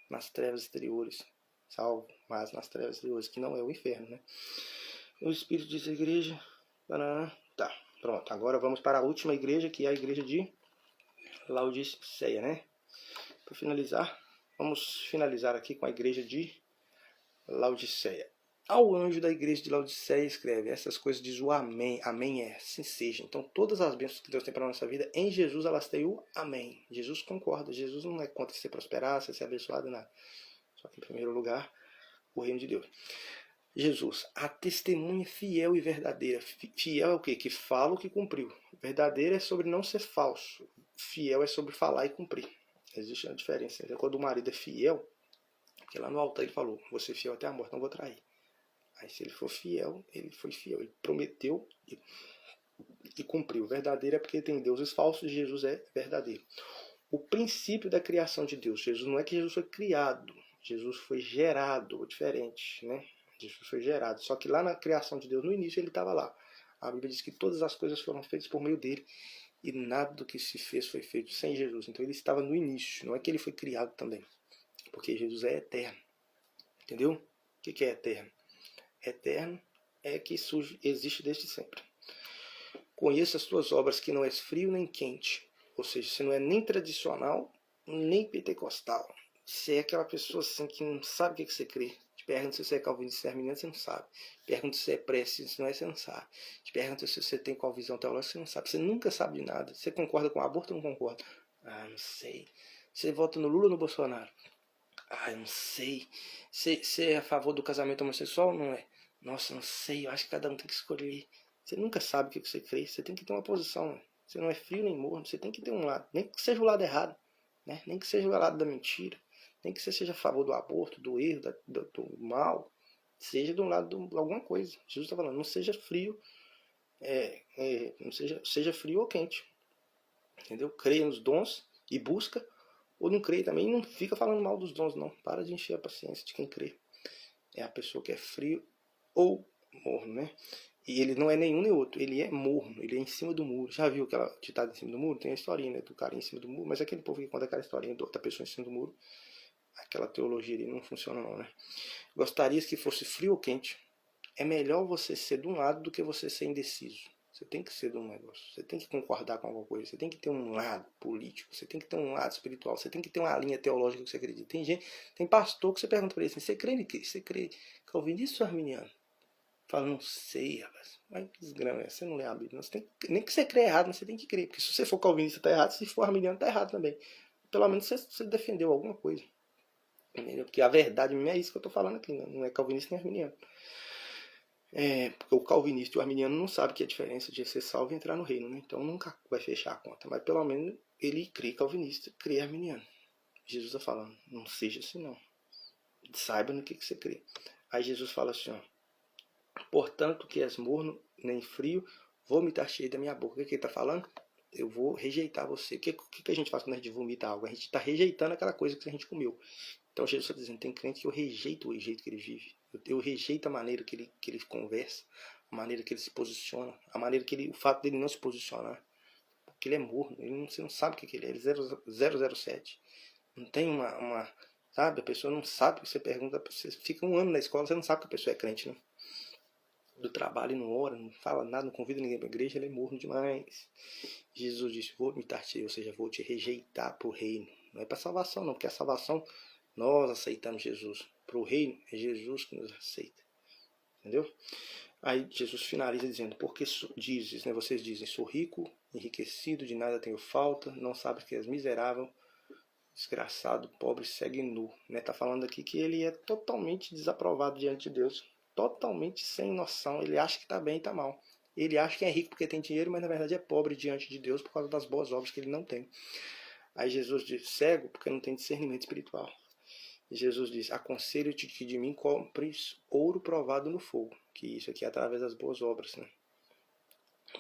Nas trevas exteriores. Salvo, mas nas trevas exteriores, que não é o inferno, né? O Espírito diz a igreja. Tá, pronto. Agora vamos para a última igreja, que é a igreja de Laodiceia, né? Para finalizar, vamos finalizar aqui com a igreja de Laodiceia. Ao anjo da igreja de Laodiceia escreve, essas coisas diz o amém, amém é, assim seja. Então todas as bênçãos que Deus tem para a nossa vida, em Jesus elas têm o amém. Jesus concorda, Jesus não é contra você prosperar, você ser abençoado, nada. Só que em primeiro lugar, o reino de Deus. Jesus, a testemunha fiel e verdadeira. Fiel é o quê? Que fala o que cumpriu. Verdadeira é sobre não ser falso. Fiel é sobre falar e cumprir. Existe uma diferença. Então, quando o marido é fiel, porque lá no altar ele falou, vou ser fiel até a morte, não vou trair. Aí se ele for fiel, ele foi fiel. Ele prometeu e cumpriu. Verdadeiro é porque tem deuses falsos e Jesus é verdadeiro. O princípio da criação de Deus. Jesus não é que Jesus foi criado. Jesus foi gerado. Diferente, né? Jesus foi gerado. Só que lá na criação de Deus, no início, ele estava lá. A Bíblia diz que todas as coisas foram feitas por meio dele. E nada do que se fez foi feito sem Jesus. Então ele estava no início. Não é que ele foi criado também. Porque Jesus é eterno. Entendeu? O que é eterno? Eterno é que existe desde sempre. Conheça as tuas obras, que não és frio nem quente. Ou seja, você não é nem tradicional, nem pentecostal. Você é aquela pessoa assim que não sabe o que você crê. pergunta se você é calvinista, se é arminiano, você não sabe. Te pergunta se você é prece, se não é, você não sabe. Te pergunta se você tem qual visão teológica, você não sabe. Você nunca sabe de nada. Você concorda com o aborto ou não concorda? Ah, não sei. Você vota no Lula ou no Bolsonaro? Ah, eu não sei. Você é a favor do casamento homossexual ou não é? Nossa, não sei. Eu acho que cada um tem que escolher. Você nunca sabe o que você crê. Você tem que ter uma posição. Né? Você não é frio nem morno. Você tem que ter um lado. Nem que seja o lado errado. Né? Nem que seja o lado da mentira. Nem que você seja a favor do aborto, do erro, do mal. Seja de um lado de alguma coisa. Jesus está falando, não seja frio. Não seja frio ou quente. Entendeu? Creia nos dons e busca. Ou não crê também, não fica falando mal dos dons, não. Para de encher a paciência de quem crê. É a pessoa que é frio ou morno, né? E ele não é nenhum nem outro, ele é morno, ele é em cima do muro. Já viu aquela ditada em cima do muro? Tem a historinha, né, do cara em cima do muro, mas aquele povo que conta aquela historinha da pessoa em cima do muro, aquela teologia ali não funciona não, né? Gostarias que fosse frio ou quente? É melhor você ser de um lado do que você ser indeciso. Você tem que ser de um negócio, você tem que concordar com alguma coisa, você tem que ter um lado político, você tem que ter um lado espiritual, você tem que ter uma linha teológica que você acredita. Tem pastor que você pergunta para ele assim, você crê em quê? Você crê calvinista ou arminiano? Fala, não sei, rapaz. Mas que desgrama é? Você não lê a Bíblia. Você tem, nem que você crê errado, mas você tem que crer. Porque se você for calvinista, tá errado. Se for arminiano, tá errado também. Pelo menos você defendeu alguma coisa. Entendeu? Porque a verdade mesmo é isso que eu tô falando aqui. Não é calvinista nem arminiano. Porque o calvinista e o arminiano não sabem que é a diferença de ser salvo e entrar no reino. Né? Então nunca vai fechar a conta. Mas pelo menos ele crê calvinista, crê arminiano. Jesus está falando, não seja assim não. Saiba no que você crê. Aí Jesus fala assim, ó. Portanto, que és morno, nem frio, vomitar-te da minha boca. O que ele está falando? Eu vou rejeitar você. O que a gente faz quando a gente vomita algo? A gente está rejeitando aquela coisa que a gente comeu. Então Jesus está dizendo, tem crente que eu rejeito o jeito que ele vive. Eu rejeito a maneira que ele conversa, a maneira que ele se posiciona, a maneira que o fato dele não se posicionar. Porque ele é morno, você não sabe o que ele é. Ele é 007. Não tem sabe, a pessoa não sabe o que você pergunta. Você fica um ano na escola, você não sabe que a pessoa é crente, né? Do trabalho e não ora, não fala nada, não convida ninguém para a igreja, ele é morno demais. Jesus disse, vou imitar-te, ou seja, vou te rejeitar para o reino. Não é para salvação não, porque a salvação, nós aceitamos Jesus. Para o reino, é Jesus que nos aceita. Entendeu? Aí Jesus finaliza dizendo, porque dizes, né, vocês dizem, sou rico, enriquecido, de nada tenho falta, não sabes que és miserável, desgraçado, pobre, segue nu. Está falando aqui que ele é totalmente desaprovado diante de Deus. Totalmente sem noção. Ele acha que está bem e está mal. Ele acha que é rico porque tem dinheiro, mas na verdade é pobre diante de Deus por causa das boas obras que ele não tem. Aí Jesus diz, cego porque não tem discernimento espiritual. E Jesus diz, aconselho-te que de mim compres ouro provado no fogo. Que isso aqui é através das boas obras, né?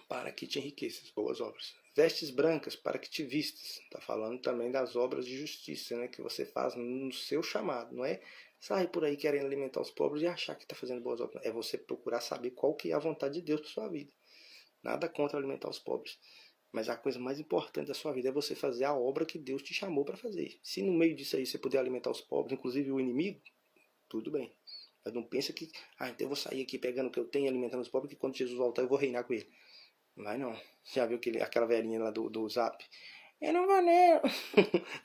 Para que te enriqueças, boas obras. Vestes brancas, para que te vistas. Está falando também das obras de justiça, né, que você faz no seu chamado. Não é sair por aí querendo alimentar os pobres e achar que está fazendo boas obras. É você procurar saber qual que é a vontade de Deus para sua vida. Nada contra alimentar os pobres. Mas a coisa mais importante da sua vida é você fazer a obra que Deus te chamou para fazer. Se no meio disso aí você puder alimentar os pobres, inclusive o inimigo, tudo bem. Mas não pensa que, então eu vou sair aqui pegando o que eu tenho e alimentando os pobres, que quando Jesus voltar eu vou reinar com ele. Não vai não. Já viu aquela velhinha lá do Zap? Eu não vou não.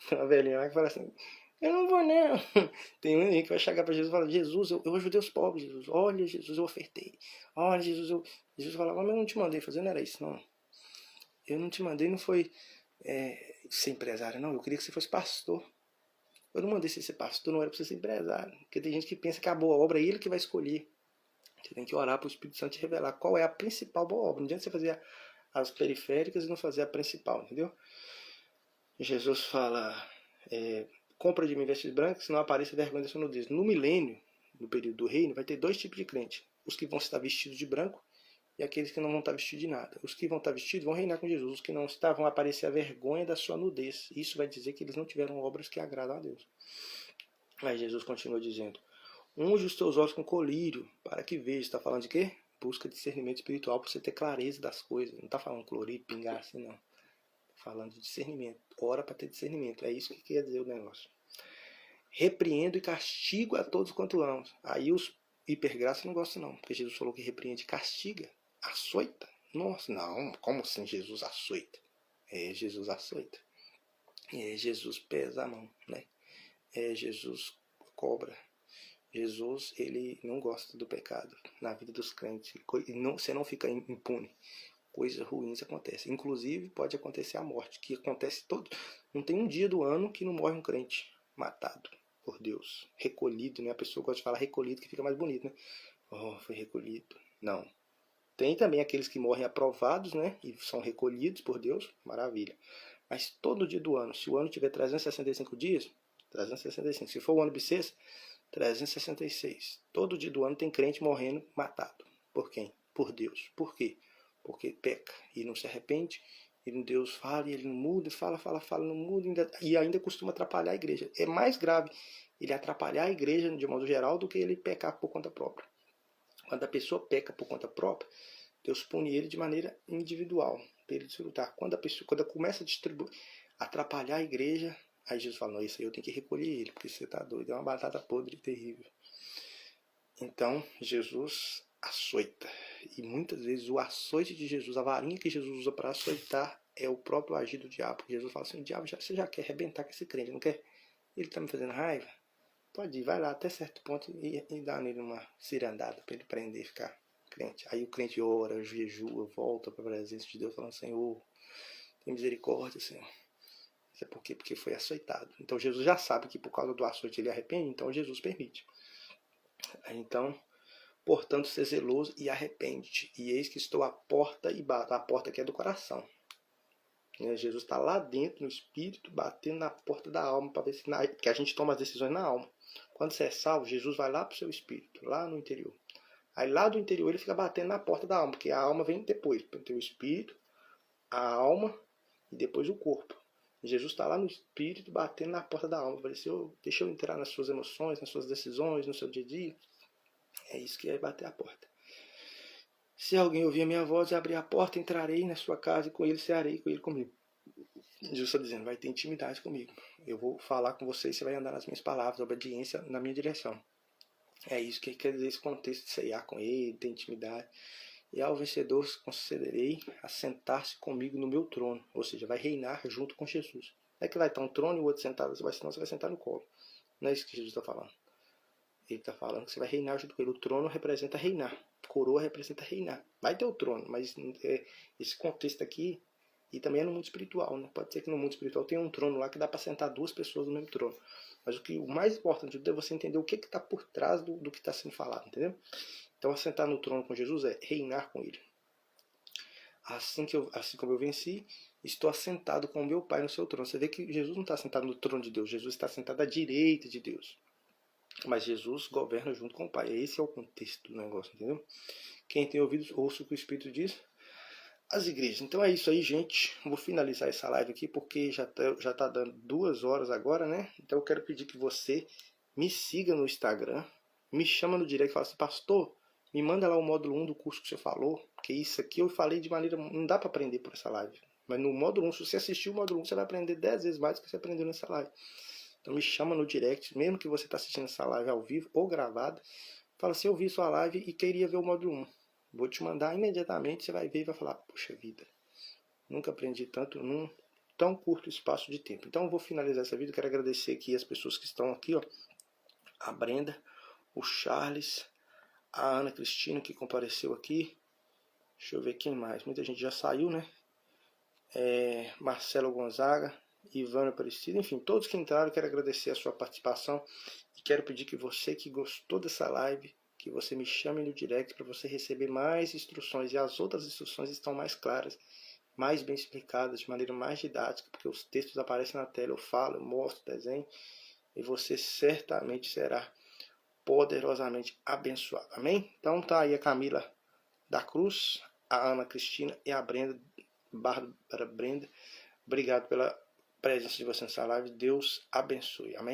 Tem uma velhinha lá que fala assim, eu não vou não. Tem um que vai chegar para Jesus e falar, Jesus, eu ajudei os pobres, Jesus. Olha, Jesus, eu ofertei. Olha, Jesus, Jesus fala, mas eu não te mandei fazer, não era isso, não. Eu não te mandei, não foi ser empresário, não. Eu queria que você fosse pastor. Eu não mandei você ser pastor, não era para você ser empresário. Porque tem gente que pensa que a boa obra é ele que vai escolher. Você tem que orar para o Espírito Santo te revelar qual é a principal boa obra. Não adianta você fazer as periféricas e não fazer a principal, entendeu? Jesus fala, compra de mim vestes brancas, senão apareça vergonha da sua nudez. No milênio, no período do reino, vai ter dois tipos de crente. Os que vão estar vestidos de branco e aqueles que não vão estar vestidos de nada. Os que vão estar vestidos vão reinar com Jesus. Os que não estão vão aparecer a vergonha da sua nudez. Isso vai dizer que eles não tiveram obras que agradam a Deus. Mas Jesus continua dizendo, unge os teus olhos com colírio, para que veja. Está falando de quê? Busca discernimento espiritual, para você ter clareza das coisas. Não está falando colírio, pingar assim, não. Está falando de discernimento. Ora para ter discernimento. É isso que quer dizer o negócio. Repreendo e castigo a todos quanto amo. Aí os hipergraças não gostam não, porque Jesus falou que repreende e castiga. Açoita? Nossa, não. Como assim Jesus açoita? Jesus açoita. Jesus pesa a mão, né? Jesus cobra. Jesus, ele não gosta do pecado na vida dos crentes. Você não fica impune. Coisas ruins acontecem. Inclusive, pode acontecer a morte, que acontece todo. Não tem um dia do ano que não morre um crente matado por Deus. Recolhido, né? A pessoa gosta de falar recolhido, que fica mais bonito, né? Oh, foi recolhido. Não. Tem também aqueles que morrem aprovados, né? E são recolhidos por Deus. Maravilha. Mas todo dia do ano, se o ano tiver 365 dias, 365. Se for o ano bissexto, 366. Todo dia do ano tem crente morrendo matado. Por quem? Por Deus. Por quê? Porque peca e não se arrepende. E Deus fala e ele não muda, fala, não muda. E ainda costuma atrapalhar a igreja. É mais grave ele atrapalhar a igreja de modo geral do que ele pecar por conta própria. Quando a pessoa peca por conta própria, Deus pune ele de maneira individual, para ele desfrutar. Quando começa a atrapalhar a igreja, aí Jesus fala, não, isso aí eu tenho que recolher ele, porque você está doido, é uma batata podre terrível. Então, Jesus açoita. E muitas vezes o açoite de Jesus, a varinha que Jesus usa para açoitar, é o próprio agir do diabo. Jesus fala assim, o diabo, você já quer arrebentar com esse crente, não quer? Ele está me fazendo raiva? Pode ir, vai lá até certo ponto e dá nele uma cirandada para ele prender, ficar crente. Aí o crente ora, jejua, volta para a presença de Deus, falando, Senhor, tem misericórdia, Senhor. Isso é porque foi açoitado. Então Jesus já sabe que por causa do açoite ele arrepende, então Jesus permite. Então, portanto, ser zeloso e arrepende-te. E eis que estou à porta e bato. A porta que é do coração. Jesus está lá dentro, no espírito, batendo na porta da alma, para ver se que a gente toma as decisões na alma. Quando você é salvo, Jesus vai lá para o seu espírito, lá no interior. Aí lá do interior ele fica batendo na porta da alma, porque a alma vem depois. Tem o espírito, a alma e depois o corpo. Jesus está lá no espírito, batendo na porta da alma. Para dizer, deixa eu entrar nas suas emoções, nas suas decisões, no seu dia a dia. É isso que é bater a porta. Se alguém ouvir a minha voz e abrir a porta, entrarei na sua casa e com ele cearei, com ele comigo. Jesus está dizendo, vai ter intimidade comigo. Eu vou falar com você e você vai andar nas minhas palavras, obediência na minha direção. É isso que quer dizer esse contexto de ceiar com ele, ter intimidade. E ao vencedor concederei assentar-se comigo no meu trono. Ou seja, vai reinar junto com Jesus. Não é que vai estar um trono e o outro sentado, senão você vai sentar no colo. Não é isso que Jesus está falando. Ele está falando que você vai reinar junto com ele. O trono representa reinar. Coroa representa reinar. Vai ter o trono, mas esse contexto aqui, e também é no mundo espiritual, né? Pode ser que no mundo espiritual tenha um trono lá que dá para sentar duas pessoas no mesmo trono. Mas o mais importante é você entender o que está por trás do que está sendo falado, entendeu? Então, assentar no trono com Jesus é reinar com ele. Assim como eu venci, estou assentado com o meu Pai no seu trono. Você vê que Jesus não está sentado no trono de Deus, Jesus está sentado à direita de Deus. Mas Jesus governa junto com o Pai. Esse é o contexto do negócio, entendeu? Quem tem ouvidos, ouça o que o Espírito diz às igrejas. Então é isso aí, gente. Vou finalizar essa live aqui porque já tá dando 2 horas agora, né? Então eu quero pedir que você me siga no Instagram, me chama no direct e fala assim, pastor, me manda lá o módulo 1 do curso que você falou, porque isso aqui eu falei de maneira... Não dá para aprender por essa live. Mas no módulo 1, se você assistir o módulo 1, você vai aprender 10 vezes mais do que você aprendeu nessa live. Então me chama no direct, mesmo que você está assistindo essa live ao vivo ou gravada, fala assim, eu vi sua live e queria ver o módulo 1. Vou te mandar imediatamente, você vai ver e vai falar, poxa vida, nunca aprendi tanto num tão curto espaço de tempo. Então eu vou finalizar essa vídeo, quero agradecer aqui as pessoas que estão aqui, ó, a Brenda, o Charles, a Ana Cristina que compareceu aqui, deixa eu ver quem mais, muita gente já saiu, né? Marcelo Gonzaga, Ivana Aparecida, enfim, todos que entraram, quero agradecer a sua participação e quero pedir que você que gostou dessa live, que você me chame no direct para você receber mais instruções, e as outras instruções estão mais claras, mais bem explicadas, de maneira mais didática, porque os textos aparecem na tela, eu falo, eu mostro, desenho, e você certamente será poderosamente abençoado, amém? Então tá aí a Camila da Cruz, a Ana Cristina e a Brenda, Bárbara Brenda, obrigado pela presença de você nessa live, Deus abençoe, amém?